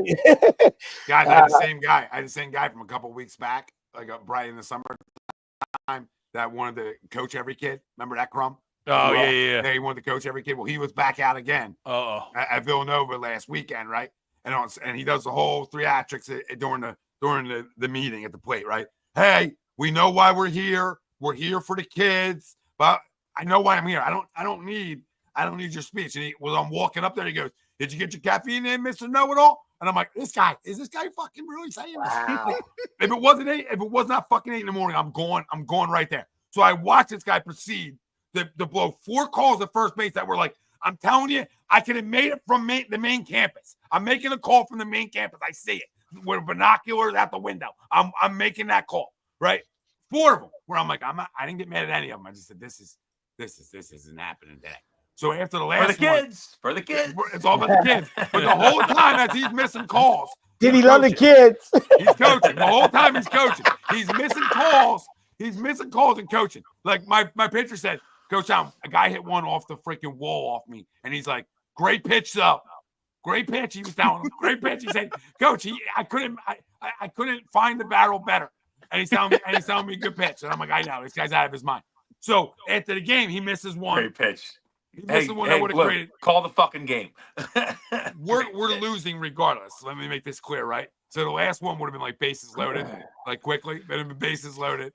Guys, I had the same guy. I had the same guy from a couple weeks back. Like Brian in the summertime that wanted to coach every kid. Remember that, Crumb? Oh, yeah. He wanted to coach every kid. Well, he was back out again at Villanova last weekend, right? And he does the whole theatrics during the meeting at the plate, right? Hey, we know why we're here. We're here for the kids, but I know why I'm here. I don't need your speech. And I'm walking up there. He goes, "Did you get your caffeine in, Mr. Know-It-All?" And I'm like, is this guy fucking really saying this? Wow. If it was not fucking 8 a.m, I'm going right there. So I watched this guy proceed to blow 4 calls at first base that were like, I'm telling you, I could have made it from the main campus. I'm making a call from the main campus. I see it with binoculars out the window. I'm making that call, right? 4 of them where I'm like, I didn't get mad at any of them. I just said, this isn't happening today. So after the last for the kids, it's all about the kids. But the whole time as he's missing calls, did he love the kids? He's coaching. The whole time he's coaching. He's missing calls. He's missing calls and coaching. Like my pitcher said, Coach, a guy hit one off the freaking wall off me. And he's like, great pitch, though. Great pitch. He was telling him, great pitch. He said, Coach, I couldn't find the barrel better. And he's telling me good pitch. And I'm like, I know, this guy's out of his mind. So after the game, he misses one. Great pitch. He missed the one that would have created. Call the fucking game. We're losing regardless. Let me make this clear, right? So the last one would have been like bases loaded, like quickly. But it would have been bases loaded.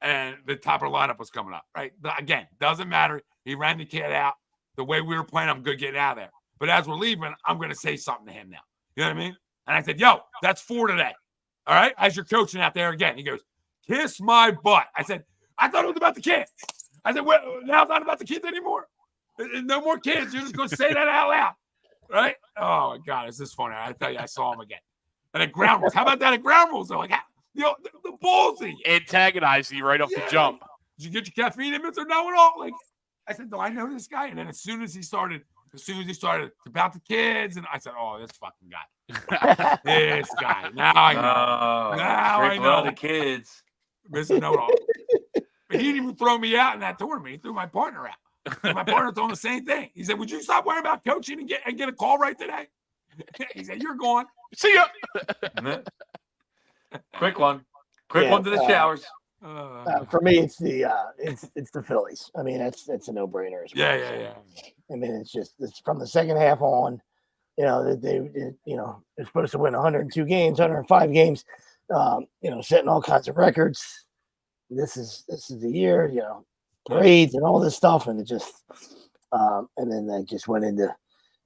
And the top of the lineup was coming up, right? Again, doesn't matter. He ran the kid out. The way we were playing, I'm good getting out of there. But as we're leaving, I'm going to say something to him now. You know what I mean? And I said, yo, that's 4 today. All right? As you're coaching out there again. He goes, kiss my butt. I said, I thought it was about the kids. I said, well, now it's not about the kids anymore. No more kids. You're just going to say that out loud. right? Oh my God, it's just funny. I tell you, I saw him again. And at ground rules, how about that at ground rules? They're like, the ballsy. Antagonizing you right off the jump. Did you get your caffeine in it or no at all? Like, I said, do I know this guy? And then as soon as he started about the kids, and I said, oh, this fucking guy. This guy. Now I know. Now I know. The kids. Mr. Know-It-All. But he didn't even throw me out in that tournament. He threw my partner out. And my partner told him the same thing. He said, would you stop worrying about coaching and get a call right today? He said, you're gone. See ya. Quick one to the showers. For me, it's the Phillies. I mean, it's a no-brainer as well. Yeah. I mean, it's from the second half on. You know, they're supposed to win 102 games, 105 games. Setting all kinds of records. This is the year. Grades and all this stuff, and it just and then they just went into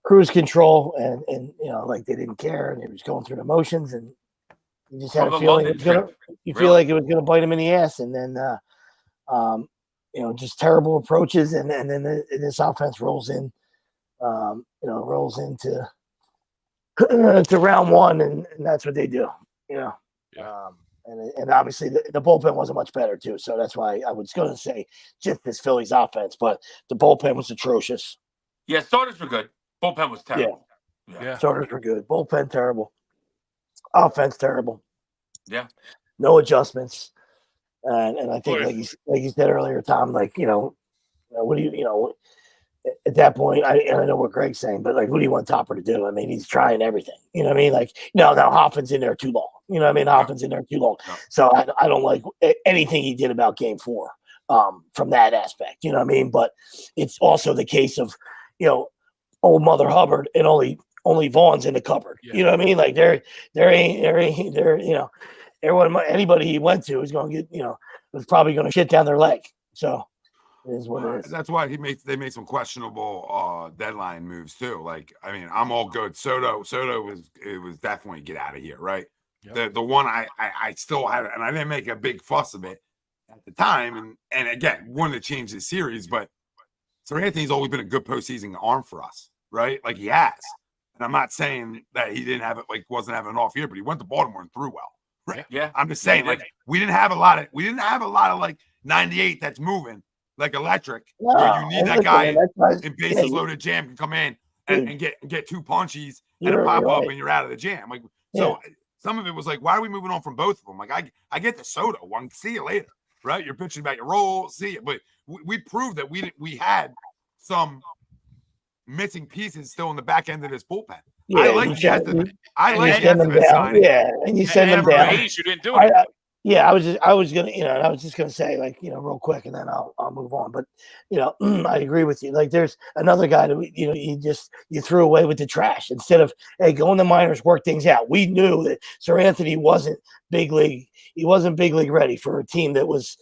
cruise control, and like they didn't care, and it was going through the motions, and you just had a feeling feel like it was gonna bite him in the ass, and then just terrible approaches, and then this offense rolls in, rolls into to round one, and that's what they do, Yeah. And obviously the bullpen wasn't much better too, so that's why I was going to say just this Phillies offense, but the bullpen was atrocious. Yeah, starters were good. Bullpen was terrible. Yeah. Starters were good. Bullpen terrible. Offense terrible. Yeah. No adjustments. And I think, like you said earlier, Tom, what do you at that point, I know what Greg's saying, but what do you want Topper to do? I mean, he's trying everything. You know what I mean? Now Hoffman's in there too long. You know what I mean? Hoffman's in there too long. No. So I don't like anything he did about Game 4 from that aspect. You know what I mean? But it's also the case of, old Mother Hubbard and only Vaughn's in the cupboard. Yeah. You know what I mean? There ain't everyone, anybody he went to is going to get, was probably going to shit down their leg. So it is what it is. That's why they made some questionable deadline moves too. I'm all good. Soto was definitely get out of here, right? Yep. The one I still had, and I didn't make a big fuss of it at the time, and again, wanted to change the series, but Sir Anthony's always been a good postseason arm for us, right? He has. And I'm not saying that he didn't have it, wasn't having an off year, but he went to Baltimore and threw well, right? Yeah. I'm just saying, we didn't have a lot of 98 that's moving like electric, where you need that guy in bases loaded jam can come in and get two punchies and a pop up and you're out of the jam. So some of it was why are we moving on from both of them? I get the Soto one, see you later, right? You're pitching about your role, see it, but we proved that we had some missing pieces still in the back end of this bullpen. Yeah, I like them signing. Yeah, and you send them down. You didn't do it. I was gonna say real quick, and then I'll move on. But I agree with you. There's another guy that you threw away with the trash instead of go in the minors, work things out. We knew that Sir Anthony wasn't big league. He wasn't big league ready for a team that was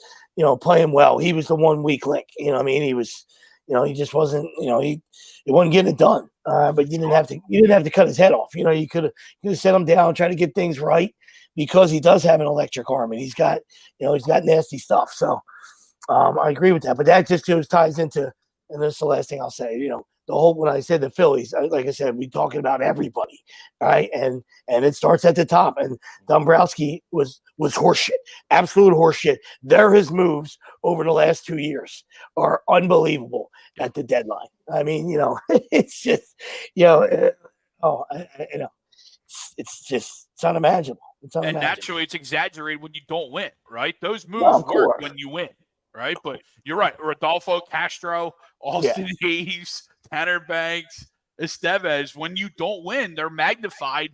playing well. He was the one weak link. He was. He just wasn't. He wasn't getting it done. But you didn't have to cut his head off. You could have set him down, try to get things right. Because he does have an electric arm and he's got nasty stuff. So I agree with that. But that just ties into, and this is the last thing I'll say, the whole, when I said the Phillies, like I said, we're talking about everybody, right? And it starts at the top. And Dombrowski was horseshit, absolute horseshit. His moves over the last 2 years are unbelievable at the deadline. I mean, it's just, it's unimaginable. And naturally, it's exaggerated when you don't win, right? Those moves work when you win, right? But you're right. Rodolfo Castro, Austin Hayes, Tanner Banks, Estevez, when you don't win, they're magnified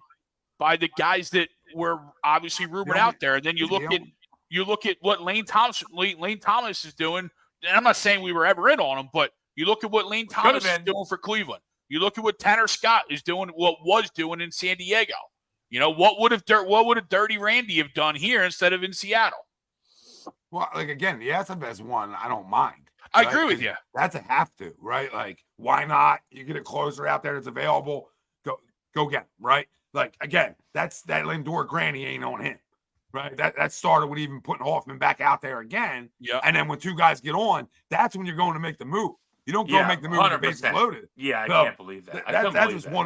by the guys that were obviously rumored out there. And then you look at what Lane Thomas is doing. And I'm not saying we were ever in on him, but you look at what Lane Thomas is doing for Cleveland. You look at what Tanner Scott is doing, was doing in San Diego. What would have Dirty Randy have done here instead of in Seattle? Well, again, the Estevez one, I don't mind. I agree with you. That's a have to, right? Why not? You get a closer out there that's available. Go get him, right? Again, that Lindor granny ain't on him, right? That started with even putting Hoffman back out there again. Yeah. And then when two guys get on, that's when you're going to make the move. You don't go make the move with the bases 100%. loaded. Yeah, I So, can't believe that.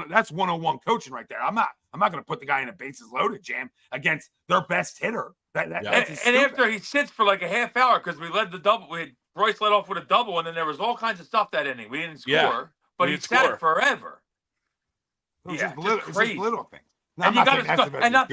That's 101 coaching right there. I'm not going to put the guy in a bases loaded jam against their best hitter. That's and after he sits for like a half hour because we led the double, Bryce led off with a double, and then there was all kinds of stuff that inning. We didn't score, but he sat it forever. It's just little things. And you got to, and not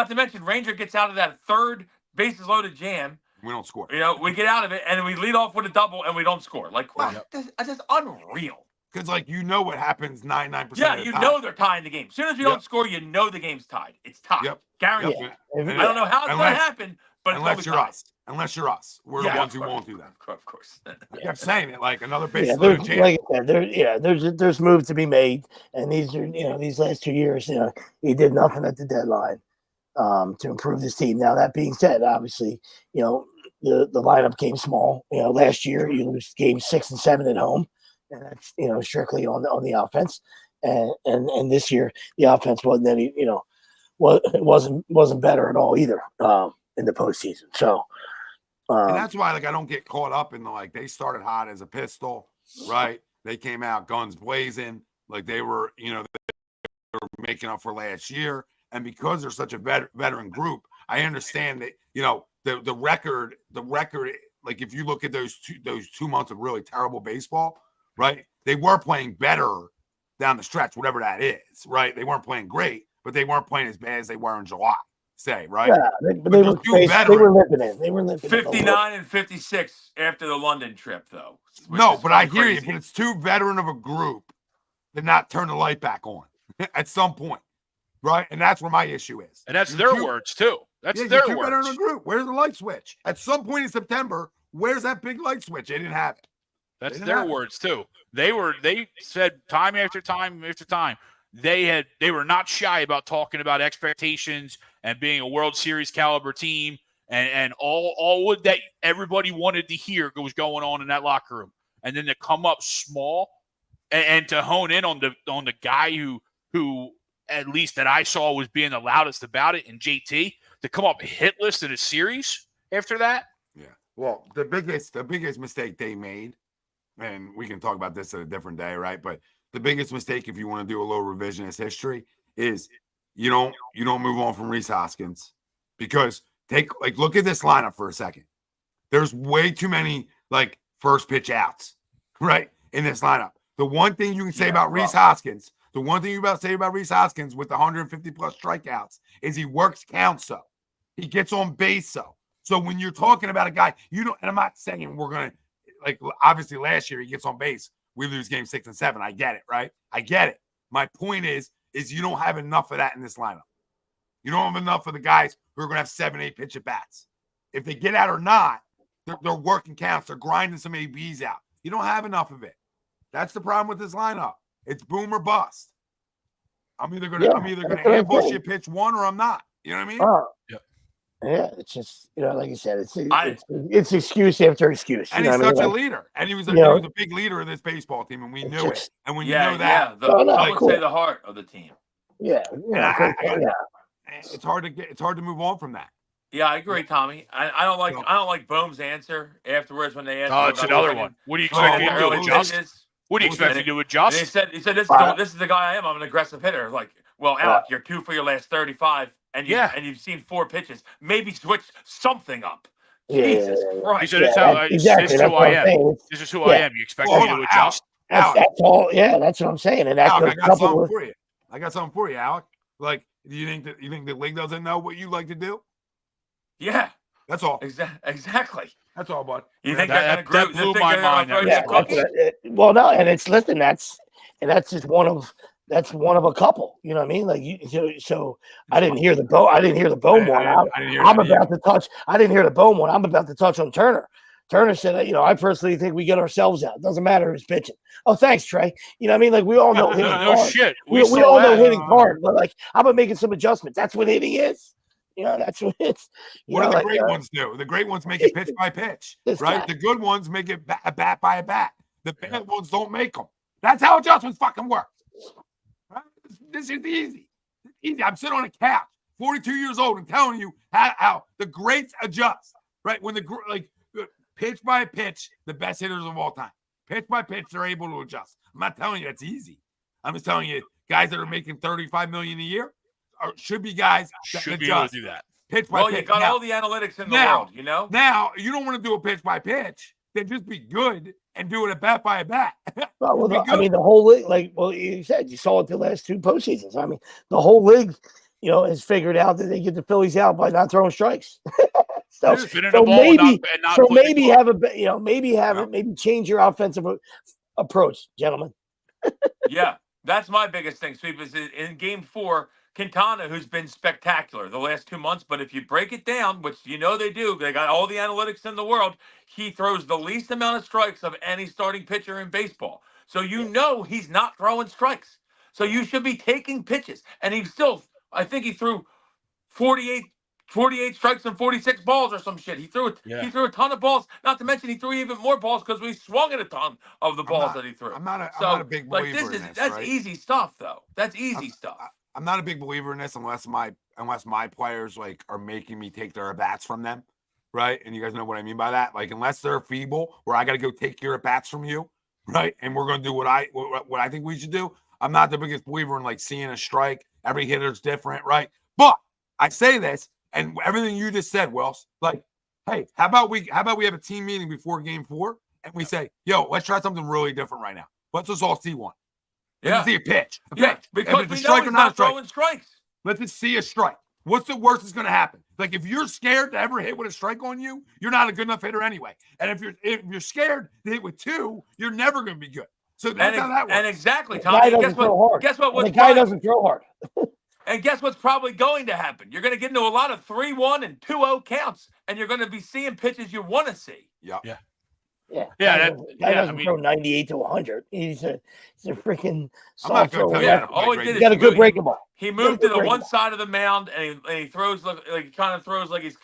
to mention, Ranger gets out of that third bases loaded jam. We don't score. We get out of it and we lead off with a double and we don't score. Like, wow, that's unreal. Because, what happens 99% of the Yeah, time. you know they're tying the game. As soon as you don't score, you know the game's tied. It's tied. Yep. Guaranteed. Yep. I don't know how it's going to happen, but unless you're us. Unless you're us. We're the ones who won't do that. Of course. I kept saying it, like another bases loaded jam. Like I said, there's moves to be made. And these are, these last 2 years, he did nothing at the deadline to improve this team. Now, that being said, obviously, the lineup came small. Last year you lose games 6 and 7 at home, and that's strictly on the offense. And this year the offense wasn't any wasn't better at all either in the postseason. So and that's why I don't get caught up in they started hot as a pistol, right? They came out guns blazing, like they were they were making up for last year. And because they're such a veteran group, I understand that the record, like if you look at those 2 months of really terrible baseball, right? They were playing better down the stretch, whatever that is, right? They weren't playing great, but they weren't playing as bad as they were in July, say, right? Yeah, they were limping in. They were limping 59 and 56 after the London trip, though. No, but I hear you. But it's too veteran of a group to not turn the light back on at some point, right? And that's where my issue is. And that's their words too. That's their words. Veteran of a group. Where's the light switch? At some point in September, where's that big light switch? They didn't have it. That's their words too. They said time after time after time. They were not shy about talking about expectations and being a World Series caliber team and all that everybody wanted to hear was going on in that locker room. And then to come up small and to hone in on the guy who at least that I saw was being the loudest about it, in JT, to come up hitless in a series after that. Yeah. Well, the biggest mistake they made, and we can talk about this at a different day, right? But the biggest mistake, if you want to do a little revisionist history, is you don't move on from Rhys Hoskins, because look at this lineup for a second. There's way too many first pitch outs, right, in this lineup. The one thing you can say about Rhys Hoskins, with the 150 plus strikeouts, is he works count so. He gets on base so. So when you're talking about a guy, and I'm not saying we're gonna obviously last year he gets on base, we lose game 6 and 7. I get it, right? I get it. My point is you don't have enough of that in this lineup. You don't have enough of the guys who are gonna have 7-8 pitch at bats. If they get out or not, they're working counts. They're grinding some ABs out. You don't have enough of it. That's the problem with this lineup. It's boom or bust. I'm either gonna ambush you pitch one, or I'm not. You know what I mean? Yeah, it's just like you said, it's excuse after excuse. And he's such a leader, and he was a big leader of this baseball team, and we knew it. And when you know that, I would say the heart of the team. Yeah, it's hard to move on from that. Yeah, I agree, Tommy. I don't like Bohm's answer afterwards when they asked. Oh, it's another one. What do you expect me to do? Adjust? What do you expect me to adjust? He said this is the guy I am. I'm an aggressive hitter. Like, well, Alec, you're 2 for your last 35, and you've seen 4 pitches. Maybe switch something up. Jesus Christ. He said it's who I am. This is who I am. You expect me to adjust? That's all. Yeah, that's what I'm saying. And that's Alec, I got something for you. Alec. Do you think the league doesn't know what you like to do? Yeah. That's all. Exactly. That's all, bud. You think that blew my mind? Well, no, and it's that's just one of a couple. You know what I mean? So I didn't hear the Bohm one. I didn't hear the Bohm one. I'm about to touch on Turner. Turner said, I personally think we get ourselves out. Doesn't matter who's pitching. Oh, thanks, Trey. You know what I mean? We all know hitting hard. Shit. We all know hitting hard, but I'm about making some adjustments. That's what hitting is. That's what it's. What do the great ones do? The great ones make it pitch by pitch, right? The good ones make it a bat by a bat. The bad ones don't make them. That's how adjustments fucking work. Right? This is easy. I'm sitting on a couch, 42 years old, and telling you how the greats adjust. Right when pitch by pitch, the best hitters of all time. pitch by pitch, they're able to adjust. I'm not telling you it's easy. I'm just telling you, guys that are making $35 million a year should be guys that Should can be able to adjust do that. pitch by Well, pitch. you got Now, all the analytics in the world, you know? Now, you don't want to do a pitch by pitch. Then just be good and do it a bat by a bat. Well, I mean, the whole league, like, well, you said, you saw it the last 2 postseasons. I mean, the whole league, has figured out that they get the Phillies out by not throwing strikes. so Spinning the ball maybe, and not putting maybe it have maybe change your offensive approach, gentlemen. Yeah, that's my biggest thing, Sweep, is in Game 4, Quintana, who's been spectacular the last 2 months, but if you break it down, which they do, they got all the analytics in the world, he throws the least amount of strikes of any starting pitcher in baseball. So he's not throwing strikes. So you should be taking pitches. And I think he threw 48 strikes and 46 balls or some shit. He threw a ton of balls. Not to mention he threw even more balls because we swung at a ton of the balls that he threw. I'm not a big believer in this. That's right? easy stuff, though. That's easy stuff. I'm not a big believer in this unless my players like are making me take their at-bats from them, right? And you guys know what I mean by that. Like unless they're feeble, where I got to go take your at-bats from you, right? And we're gonna do what I think we should do. I'm not the biggest believer in like seeing a strike. Every hitter's different, right? But I say this, and everything you just said, Wells, like, hey, how about we have a team meeting before Game 4 and we say, yo, let's try something really different right now. Let's just all see one. Let's see a pitch. Because we know he's not throwing strikes. Let's just see a strike. What's the worst that's going to happen? Like if you're scared to ever hit with a strike on you, you're not a good enough hitter anyway. And if you're scared to hit with 2, you're never going to be good. So that's how that works. And exactly, The Tommy. guy doesn't throw hard. Guess what? The guy doesn't throw hard. And guess what's probably going to happen? You're going to get into a lot of 3-1 and 2-0 counts, and you're going to be seeing pitches you want to see. Yeah. Guy doesn't throw 98 to 100. He's a freaking soft I'm not thrower. gonna All he did He's is got a good breaking ball. He moved to the one side of the mound, and he throws like he kind of throws like he's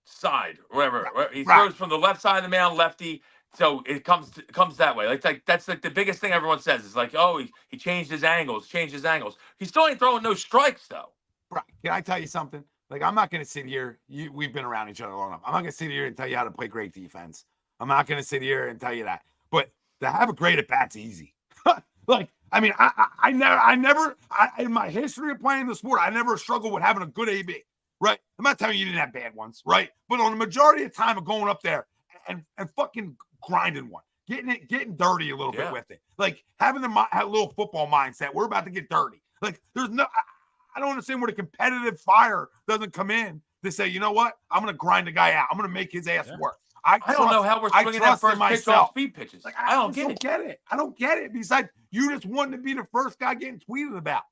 side or whatever. He throws from the left side of the mound, lefty. So it comes that way. Like that's like the biggest thing everyone says. It's like, oh, he changed his angles. He still ain't throwing no strikes though. Right. Can I tell you something? Like I'm not gonna sit here. We've been around each other long enough. I'm not gonna sit here and tell you how to play great defense. I'm not gonna sit here and tell you that. But to have a great at bat's easy. Like I mean, I never in my history of playing the sport, I never struggled with having a good AB. Right. I'm not telling you didn't have bad ones. Right. But on the majority of the time of going up there and fucking grinding one, getting dirty a little bit with it, like having a little football mindset. We're about to get dirty. Like there's no, I don't understand where the competitive fire doesn't come in to say, you know what, I'm gonna grind the guy out. I'm gonna make his ass work. I don't know how we're swinging that first pitch off speed pitches. Like, I don't get it. I don't get it. Besides, you just wanting to be the first guy getting tweeted about.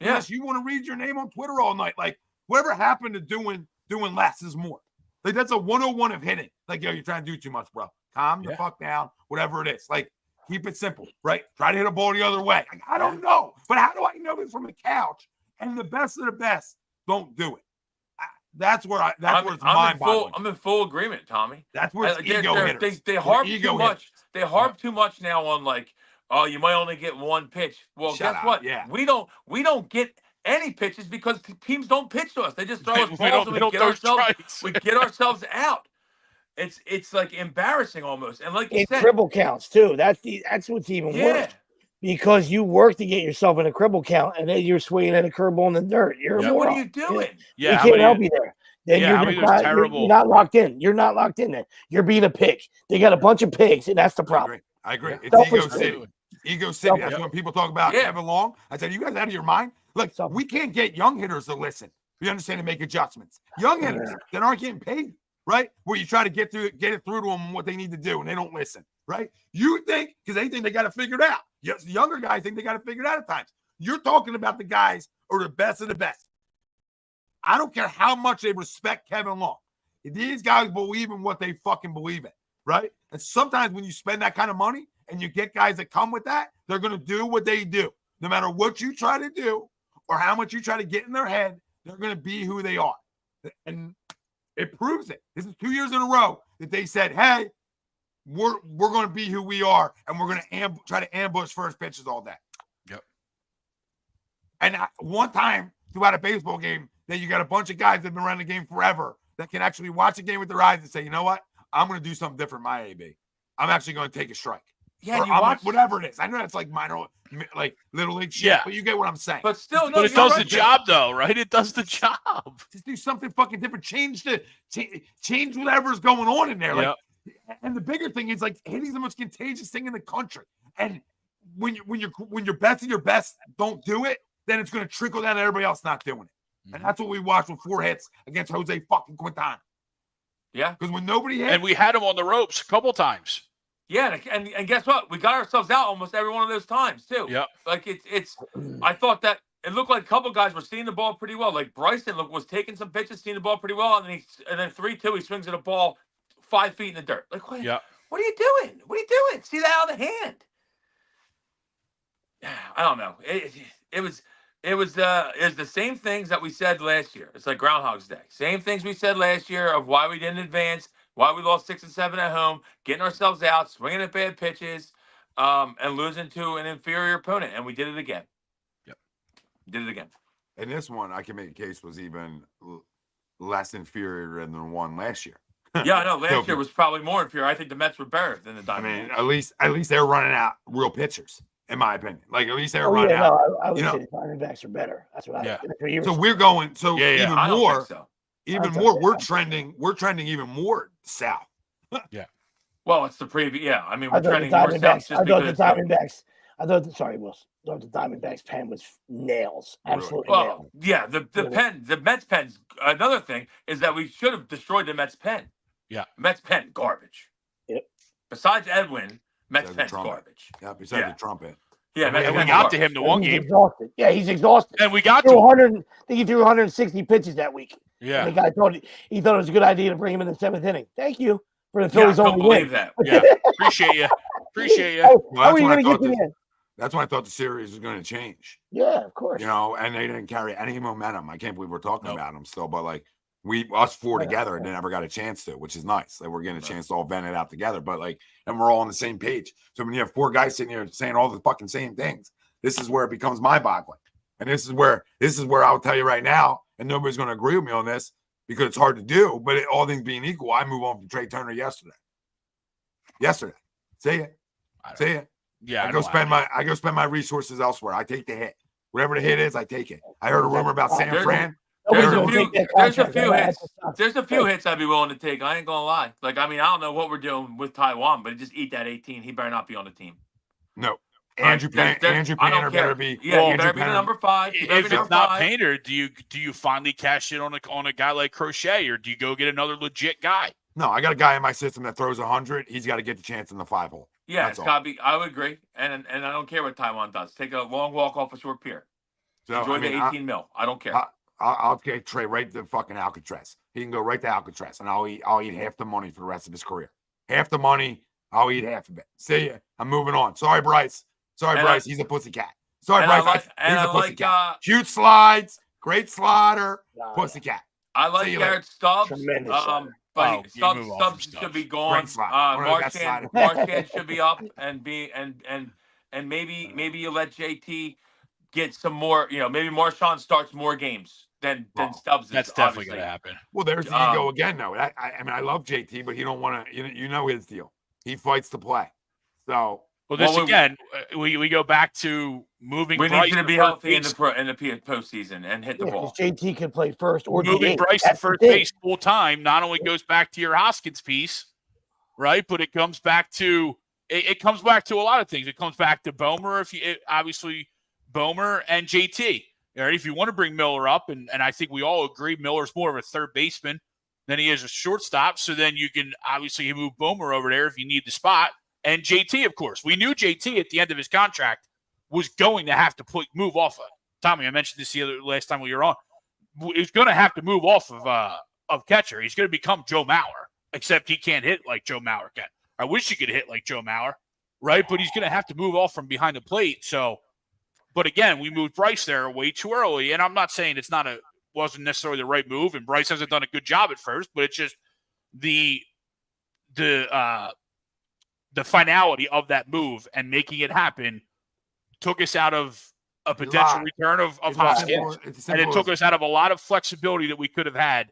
Unless you want to read your name on Twitter all night. Like whatever happened to doing less is more. Like that's a 101 of hitting. Like, yo, you're trying to do too much, bro. Calm the fuck down, whatever it is. Like, keep it simple, right? Try to hit a ball the other way. Like, I don't know. But how do I know this from the couch? And the best of the best don't do it. That's where it's mind-boggling. I'm in full agreement, Tommy. That's where it's ego hitters. They harp too much. They harp too much now on like, oh, you might only get one pitch. Well, guess what? Yeah. We don't get any pitches because teams don't pitch to us. They just throw us balls and we get ourselves out. It's like embarrassing almost. And like you said, cribble counts too. That's what's even worse. Because you work to get yourself in a cribble count, and then you're swinging at a curveball in the dirt. You're what are you doing? You can't help you there. Then you're not locked in. You're not locked in there. You're being a pig. They got a bunch of pigs, and that's the problem. I agree. It's ego city. Ego city. That's when people talk about Kevin Long. I said, you guys out of your mind? Look, we can't get young hitters to listen. We understand to make adjustments. Young hitters that aren't getting paid, right? Where you try to get it through to them what they need to do, and they don't listen, right? You think because they think they got to figure it out. Yes, the younger guys think they got to figure it out at times. You're talking about the guys who are the best of the best. I don't care how much they respect Kevin Long. These guys believe in what they fucking believe in, right? And sometimes when you spend that kind of money and you get guys that come with that, they're going to do what they do. No matter what you try to do or how much you try to get in their head, they're going to be who they are. And it proves it. This is 2 years in a row that they said, hey, we're going to be who we are, and we're going to try to ambush first pitches all day. Yep. And one time throughout a baseball game that you got a bunch of guys that have been around the game forever that can actually watch a game with their eyes and say, you know what? I'm going to do something different in my AB. I'm actually going to take a strike. Yeah, Or you I'm watch whatever it is. I know that's like minor, like little league shit, Yeah. but you get what I'm saying. but still, no, But it you're does the right. job, though, right? It does the job. Just do something fucking different. Change whatever's going on in there. Yep. Like, and the bigger thing is like hitting's the most contagious thing in the country. And when your best of your best don't do it, then it's going to trickle down to everybody else not doing it. And that's what we watched with 4 hits against Jose fucking Quintana. Yeah. Because when nobody hit, And we had him on the ropes a couple times. Yeah, and guess what? We got ourselves out almost every one of those times too. Yep. Like it's. I thought that it looked like a couple guys were seeing the ball pretty well. Like Bryson was taking some pitches, seeing the ball pretty well, and then 3-2 he swings at a ball 5 feet in the dirt. Like what? Yep. What are you doing? What are you doing? See that out of the hand? I don't know. It was the same things that we said last year. It's like Groundhog's Day. Same things we said last year of why we didn't advance, why we lost 6 and 7 at home, getting ourselves out, swinging at bad pitches, and losing to an inferior opponent. And we did it again. Yep. Did it again. and this one I can make a case was even less inferior than the one last year. Yeah, I know. Last year was probably more inferior. I think the Mets were better than the I mean, Diamondbacks. at least they're running out real pitchers, in my opinion. Like at least they're Oh, running yeah, out. no, I would you know. say the Diamondbacks are better. That's what Yeah. that's what you were So saying. we're going. So Yeah, yeah. even I don't more. think so. Even I more. don't We're think so. trending. We're trending even more south. Well, it's the preview. Yeah, I mean, I we're thought the trending more south Diamondbacks. just I thought because the it's the- Diamondbacks. I thought the Diamondbacks pen was nails. Really? Absolutely Well, nails. yeah, the Mets pen's another thing is that we should have destroyed the Mets pen. Yeah. Mets pen garbage. Yep. Besides Edwin, Mets Besides the pen's trumpet. garbage. Yeah, besides Yeah. the trumpet. Yeah, Mets And we pen's got to garbage. him the one He's game. exhausted. Yeah, he's exhausted. And we got Threw to him. 100. I think he threw 160 pitches that week. Yeah. And the guy thought he thought it was a good idea to bring him in the 7th inning. Thank you for the Yeah, I Phillies don't only believe win. that. Yeah. Appreciate you. Appreciate you. How Well, are that's you when I going to thought get me in? That's when I thought the series was going to change. Yeah, of course. You know, and they didn't carry any momentum. I can't believe we're talking Nope. about them still, but like us four Yeah. together never got a chance to, which is nice. Like we're getting a chance to all vent it out together, but like, and we're all on the same page. So when you have 4 guys sitting here saying all the fucking same things, this is where it becomes mind-boggling. And this is where I'll tell you right now, and nobody's going to agree with me on this because it's hard to do. But all things being equal, I move on from Trey Turner yesterday. See it. Yeah. I go spend my resources elsewhere. I take the hit. Whatever the hit is, I take it. I heard a rumor about San There's- Fran. Nobody's There's a gonna few. take that There's a contract. few That hits. sucks. There's a few hits I'd be willing to take. I ain't gonna lie. Like I mean, I don't know what we're doing with Taiwan, but just eat that 18. He better not be on the team. No. Andrew Painter I don't care. better be. Yeah, he Andrew better be the Painter. number 5. He better If be it's number not 5. Painter, do you finally cash in on a guy like Crochet, or do you go get another legit guy? No, I got a guy in my system that throws 100. He's got to get the chance in the 5-hole. Yeah, That's it's all. gotta be. I would agree, and I don't care what Taiwan does. Take a long walk off a short pier. So Enjoy I mean, the 18 mil. I don't care. I'll take Trey right to fucking Alcatraz. He can go right to Alcatraz, and I'll eat half the money for the rest of his career. Half the money, I'll eat half of it. See ya. I'm moving on. Sorry, Bryce. And Bryce. He's a pussycat. Sorry, and I Bryce. like- and he's I a like, pussycat. Cute slides, great slider, Nah, pussycat. I like See you Garrett Stubbs. Tremendous But Oh, you Stubbs, move on Stubbs from should Stubbs. be gone. Great slide. One of the best sliders. Marchand should be up and be and maybe you let JT get some more. You know, maybe Marchand starts more games than Well, Stubbs. That's is, definitely obviously. going to happen. Well, there's the ego again, though. I mean, I love JT, but he don't want to. You know his deal. He fights to play. So Well, this Well, again, we go back to moving. We Bryce need you to be first healthy in base. the postseason and hit the Yeah, ball. because JT can play first or Moving DH. Bryce to That's the first thing. base full time not only goes back to your Hoskins piece, right? But it comes back to it comes back to a lot of things. It comes back to Bomer, obviously Bomer and JT. All right, if you want to bring Miller up, and I think we all agree Miller's more of a third baseman than he is a shortstop. So then you can obviously move Bomer over there if you need the spot. And JT, of course, we knew JT at the end of his contract was going to have to move off of Tommy. I mentioned this last time we were on. He's going to have to move off of catcher. He's going to become Joe Mauer, except he can't hit like Joe Mauer can. I wish he could hit like Joe Mauer, right? But he's going to have to move off from behind the plate. So, but again, we moved Bryce there way too early, and I'm not saying wasn't necessarily the right move, and Bryce hasn't done a good job at first, but it's just the finality of that move and making it happen took us out of a potential return of Hoskins, and it took us out of a lot of flexibility that we could have had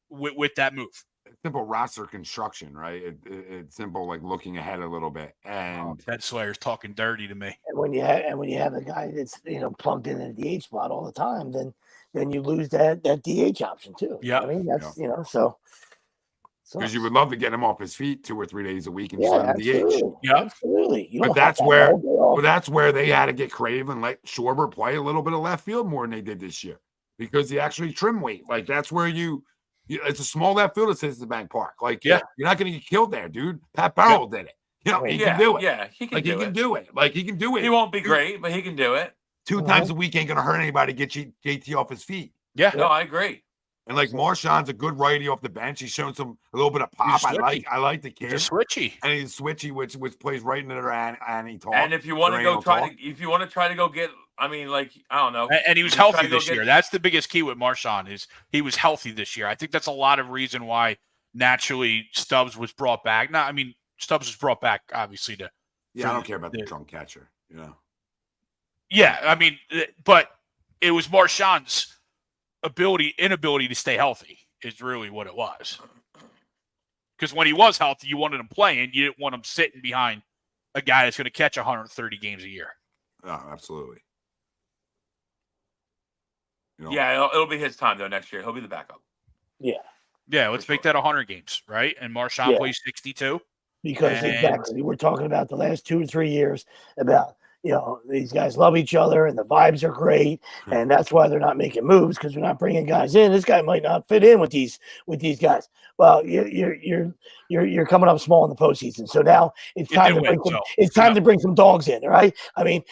with that move. simple roster construction, right? It's simple, like looking ahead a little bit. And Ted Slayer's talking dirty to me. And when you have a guy that's plugged in at the DH spot all the time, then you lose that DH option too. Yeah, I mean that's so. Because you would love to get him off his feet 2 or 3 days a week and Yeah, just let him absolutely. DH. Yeah, absolutely. You But don't that's have where, all day off. well, that's where they had to get creative and let Schwarber play a little bit of left field more than they did this year, because he actually trim weight. Like that's where it's a small left field at Citizens Bank Park. Like Yeah. you're not going to get killed there, dude. Pat Barrel did it. He can do it. Yeah, he can do it. He can do it. Like he can do it. He won't be great, but he can do it. 2 times a week ain't going to hurt anybody. Get JT off his feet. Yeah. No, I agree. And like Marshawn's a good righty off the bench. He's shown a little bit of pop. I like the kid. He's switchy. And he's switchy, which plays right into their anti talk. And if you want to go try to go get, I mean, like, I don't know. And he was healthy this year. That's the biggest key with Marshawn is he was healthy this year. I think that's a lot of reason why naturally Stubbs was brought back. Stubbs was brought back obviously to. Yeah, I don't care about the drunk catcher. Yeah, I mean, but it was Marshawn's inability to stay healthy is really what it was. Because when he was healthy, you wanted him playing. You didn't want him sitting behind a guy that's going to catch 130 games a year. Oh, absolutely. Yeah, it'll be his time, though, next year. He'll be the backup. Yeah. Yeah, let's make that 100 games, right? And Marshawn plays 62. Because exactly, we're talking about the last 2 or 3 years about, these guys love each other and the vibes are great, and that's why they're not making moves, because they're not bringing guys in. This guy might not fit in with these guys. Well, you're coming up small in the postseason, so now it's time to bring some dogs in. All right, I mean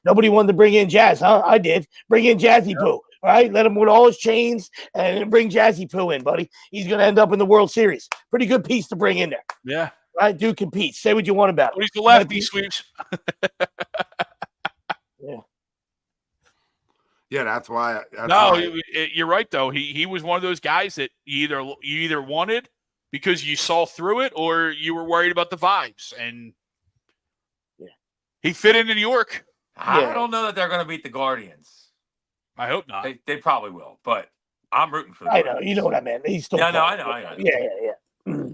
nobody wanted to bring in Jazz, huh? I did. Bring in Jazzy Poo. All right, let him with all his chains and bring Jazzy Poo in, buddy. He's going to end up in the World Series. Pretty good piece to bring in there. Yeah. Right, dude competes. Say what you want about it. He's the lefty, Sweeps. Yeah, that's why. You're right though. He was one of those guys that you either wanted because you saw through it, or you were worried about the vibes, and he fit into New York. I don't know that they're going to beat the Guardians. I hope not. They probably will, but I'm rooting for them. I know. You know what I meant. He's still. I know. Yeah.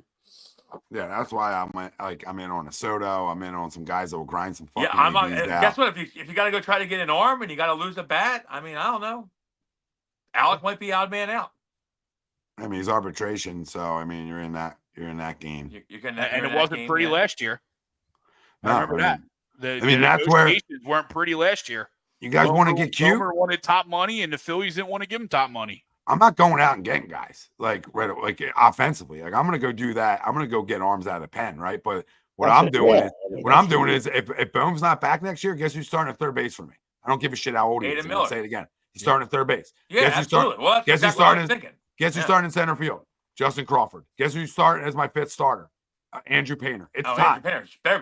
Yeah, that's why I'm in on a Soto. I'm in on some guys that will grind some fucking. Yeah, I'm on. Guess what? If you got to go try to get an arm and you got to lose a bat, I mean, I don't know. Alec might be odd man out. I mean, he's arbitration, so I mean, you're in that game. And it wasn't pretty last year. I remember that. That's where weren't pretty last year. You guys want to get cute? Homer wanted top money, and the Phillies didn't want to give him top money. I'm not going out and getting guys like offensively. Like I'm gonna go do that. I'm gonna go get arms out of the pen, right? But what I'm doing is if Bohm's not back next year, guess who's starting at third base for me? I don't give a shit how old he is. I'll say it again. He's starting at third base. Yeah, absolutely. Well, guess who's starting? Guess who's starting in center field? Justin Crawford. Guess who's starting as my 5th starter? Andrew Painter. It's time.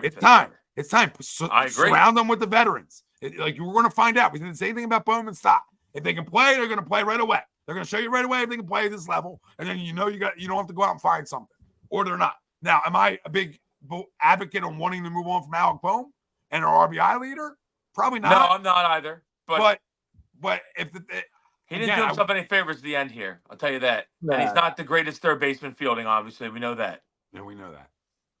It's time. It's time. I agree. Surround them with the veterans. We're going to find out. We didn't say anything about Bowman. Stop. If they can play, they're going to play right away. They're going to show you right away if they can play at this level, and then you don't have to go out and find something, or they're not. Now, am I a big advocate on wanting to move on from Alec Bohm and our RBI leader? Probably not. No, I'm not either. But if he didn't do himself any favors at the end here, I'll tell you that. Nah. And he's not the greatest third baseman fielding. Obviously, we know that. Yeah, we know that.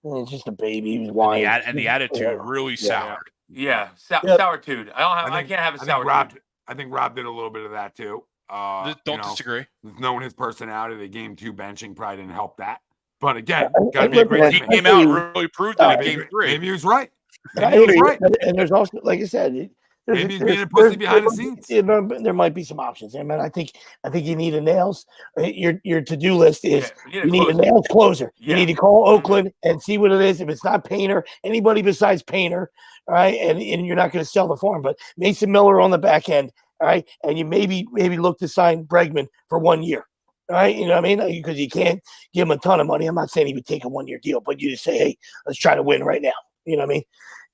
He's just a baby. He was wild, and the attitude really soured. Yeah, sourtude. I can't have a sour. I think Rob did a little bit of that too. Don't disagree. Knowing his personality, the game 2 benching probably didn't help that. But again, gotta be a great team. He came out and really proved it in game 3. Maybe he was right. And there's also, like I said, maybe he's being a pussy behind the scenes. There might be some options. I mean, I think you need a nails. Your to-do list is you need a nails closer. Yeah. You need to call Oakland and see what it is. If it's not Painter, anybody besides Painter, all right, and you're not going to sell the farm, but Mason Miller on the back end, all right, and you maybe look to sign Bregman for 1 year. All right, you know what I mean? Because you can't give him a ton of money. I'm not saying he would take a 1-year deal, but you just say, hey, let's try to win right now. You know what I mean?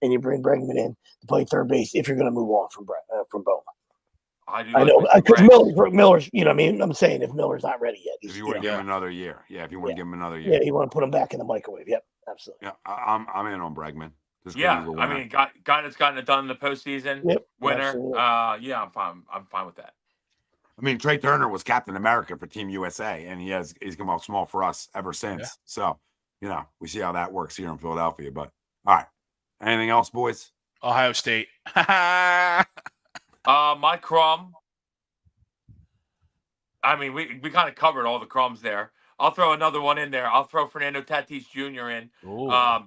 And you bring Bregman in to play third base if you're going to move on from Bowman. I know because Miller's. You know what I mean? I'm saying if Miller's not ready yet, if you want to give him another year, if you want to give him another year, you want to put him back in the microwave. Yep, absolutely. Yeah, I'm in on Bregman. Yeah, I mean, guy that's gotten it done in the postseason, winner. Absolutely. Yeah, I'm fine with that. I mean, Trey Turner was Captain America for Team USA, and he's come out small for us ever since. Yeah. So, we see how that works here in Philadelphia. But all right, anything else, boys? Ohio State. My Crumb. I mean, we kind of covered all the crumbs there. I'll throw another one in there. I'll throw Fernando Tatis Jr. in,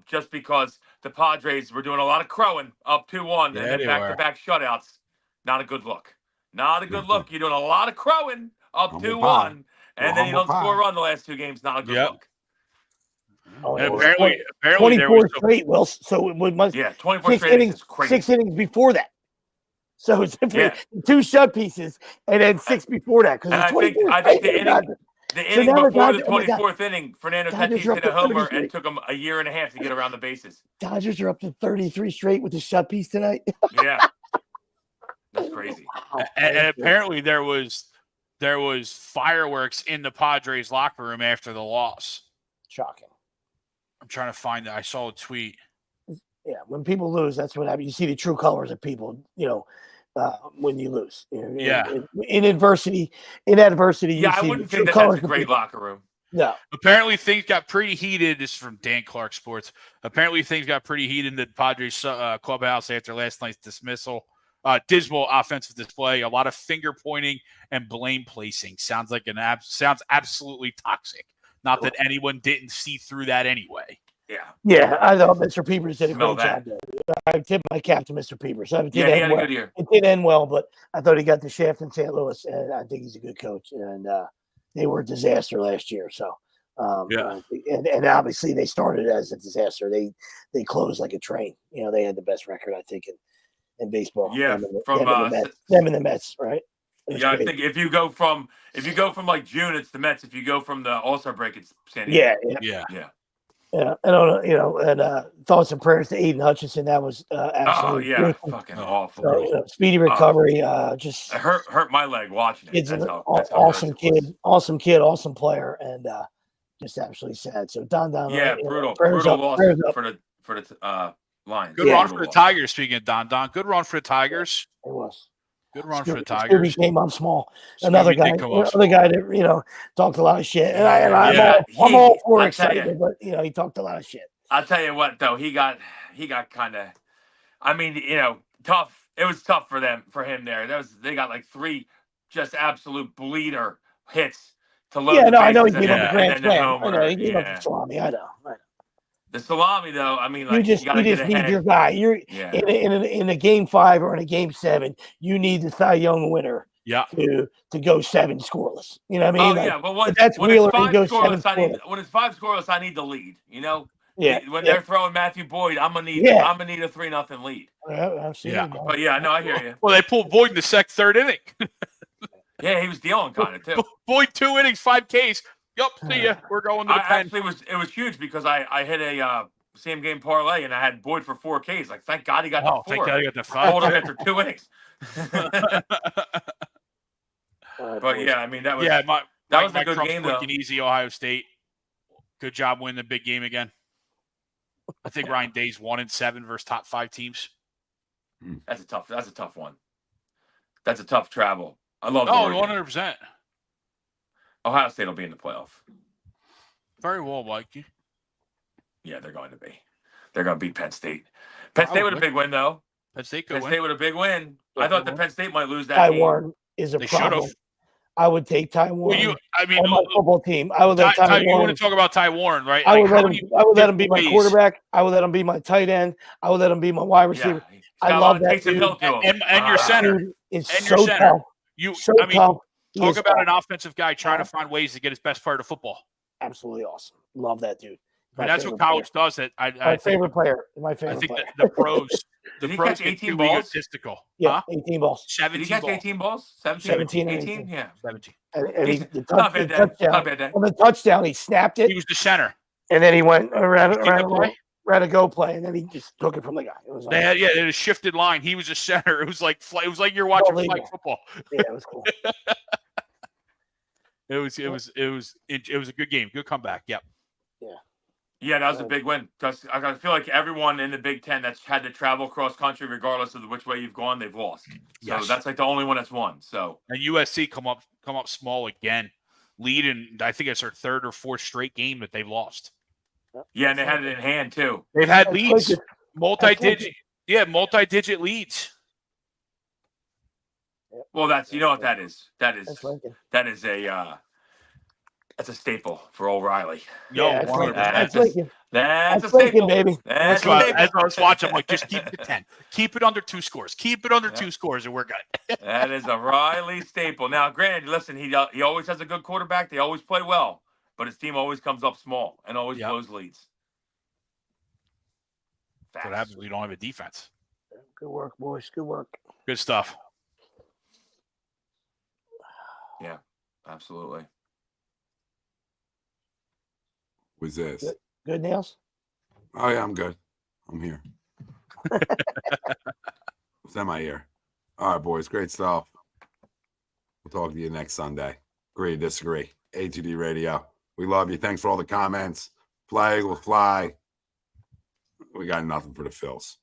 just because the Padres were doing a lot of crowing up 2-1 and then back-to-back shutouts. Not a good look. Not a good look. You're doing a lot of crowing up 2-1, and then you don't score a run the last 2 games. Not a good look. Oh, and apparently 24 straight, Will. So it must 24 straight innings is crazy. 6 innings before that. So it's 2 shut pieces and then 6 before that. Because I think the inning before the 24th inning, Fernando Tatis hit a homer and took him a year and a half to get around the bases. Dodgers are up to 33 straight with the shut piece tonight. Yeah, that's crazy. And apparently there was fireworks in the Padres locker room after the loss. Shocking. I'm trying to find that. I saw a tweet. Yeah, when people lose, that's what happens. You see the true colors of people, when you lose. In adversity, you I see wouldn't the think true colors that's a great locker room. No. Apparently things got pretty heated. This is from Dan Clark Sports. Apparently things got pretty heated in the Padres clubhouse after last night's dismissal. Dismal offensive display. A lot of finger pointing and blame placing. Sounds absolutely toxic. Not that anyone didn't see through that anyway. Yeah, I thought Mr. Peepers did a great job there. I tip my cap to Mr. Peepers. He had a good year. It did end well, but I thought he got the shaft in St. Louis, and I think he's a good coach. And they were a disaster last year. So, and obviously they started as a disaster. They closed like a train. They had the best record, I think, in baseball. Yeah, them and the Mets, right? Yeah, I think if you go from like June, it's the Mets. If you go from the All-Star break, it's San Diego. Yeah. And thoughts and prayers to Aiden Hutchinson. That was absolutely beautiful. Fucking awful. So, speedy recovery. Just it hurt my leg watching it. That's awesome kid, awesome player, and just absolutely sad. So Don, brutal loss for the Lions. Good run for the Tigers. Speaking of Don, good run for the Tigers. It was. Good run for the Tigers. Scooby came up small. Another guy that talked a lot of shit, and I'm all for excited, but he talked a lot of shit. I'll tell you what, though, he got kind of. I mean, tough. It was tough for him there. They got like 3 just absolute bleeder hits to load. Yeah, the I know he bases gave up the grand slam. I know he gave up the salami. I know. The salami, though, I mean, you just need your guy. You're in a game 5 or in a game 7. You need the Cy Young winner. Yeah. To go 7 scoreless. You know what I mean? But when Wheeler, it's 5 he goes scoreless, 7 when it's 5 scoreless, I need the lead. Yeah. When they're throwing Matthew Boyd, I'm gonna need a 3-0 lead. Absolutely. Yeah. But I hear you. Well, they pulled Boyd in the 3rd inning. Yeah, he was dealing kind of too. Boyd 2 innings, 5 Ks. Yup, see ya. We're going to the pen. Actually, it was huge because I hit a same game parlay and I had Boyd for 4 Ks. Like, thank God he got the 4. Thank God he got the 5. Hold him after 2 innings. But yeah, I mean that was a good game though. Easy Ohio State. Good job winning the big game again. I think Ryan Day's 1-7 versus top 5 teams. That's a tough one. That's a tough travel. I love. 100%. Ohio State will be in the playoff. Very well, Mikey. Yeah, they're going to be. They're going to beat Penn State. Penn State with a big win, though. Penn State with a big win. I thought that Penn State might lose that Taiwan game. Is a problem. I would take Taiwan. Well, on my football team. I would let Taiwan. You want to talk about Taiwan, right? I would let him be my quarterback. I would let him be my tight end. I would let him be my wide receiver. Yeah, I love that dude. And your center. It's so tough. Tough. Talk about an offensive guy trying to find ways to get his best part of football. Absolutely awesome. Love that dude. And that's what college does. My favorite player. I think the pros. Did he catch 18 balls? Egotistical. Yeah, 18 balls. 17 Did he catch 18 balls? 17, 18? Yeah. 17. And not bad day. On the touchdown, he snapped it. He was the center. And then he went around a go play, and then he just took it from the guy. It was they had a shifted line. He was a center. It was like you're watching flag football. Yeah, it was cool. It was a good game. Good comeback. Yep. Yeah. Yeah, that was a big win. Because I feel like everyone in the Big Ten that's had to travel cross country, regardless of which way you've gone, they've lost. So Yes. that's like the only one that's won. So And USC come up small again, lead in I think it's their third or fourth straight game that they've lost. yeah, and they had it in hand too. They've had That's leads, like multi-digit leads. Well, that's you know what that is. That's Lincoln. That is that's a staple for O'Reilly. Yeah, that's 100%. Lincoln. That's a Lincoln. That's a That's Lincoln, staple, baby. That's a As staple. I was watching, I'm like, just keep it to 10. Keep it under 2 scores. Keep it under 2 scores, and we're good. That is a Riley staple. Now, granted, listen, he always has a good quarterback. They always play well, but his team always comes up small and always blows leads. What happens when you don't have a defense? Good work, boys. Good work. Good stuff. Yeah, absolutely. Who's this? Good, Nails? Oh, yeah, I'm good. I'm here. It's in my ear. All right, boys. Great stuff. We'll talk to you next Sunday. Agree to disagree. ATD Radio. We love you. Thanks for all the comments. Flag will fly. We got nothing for the Phils.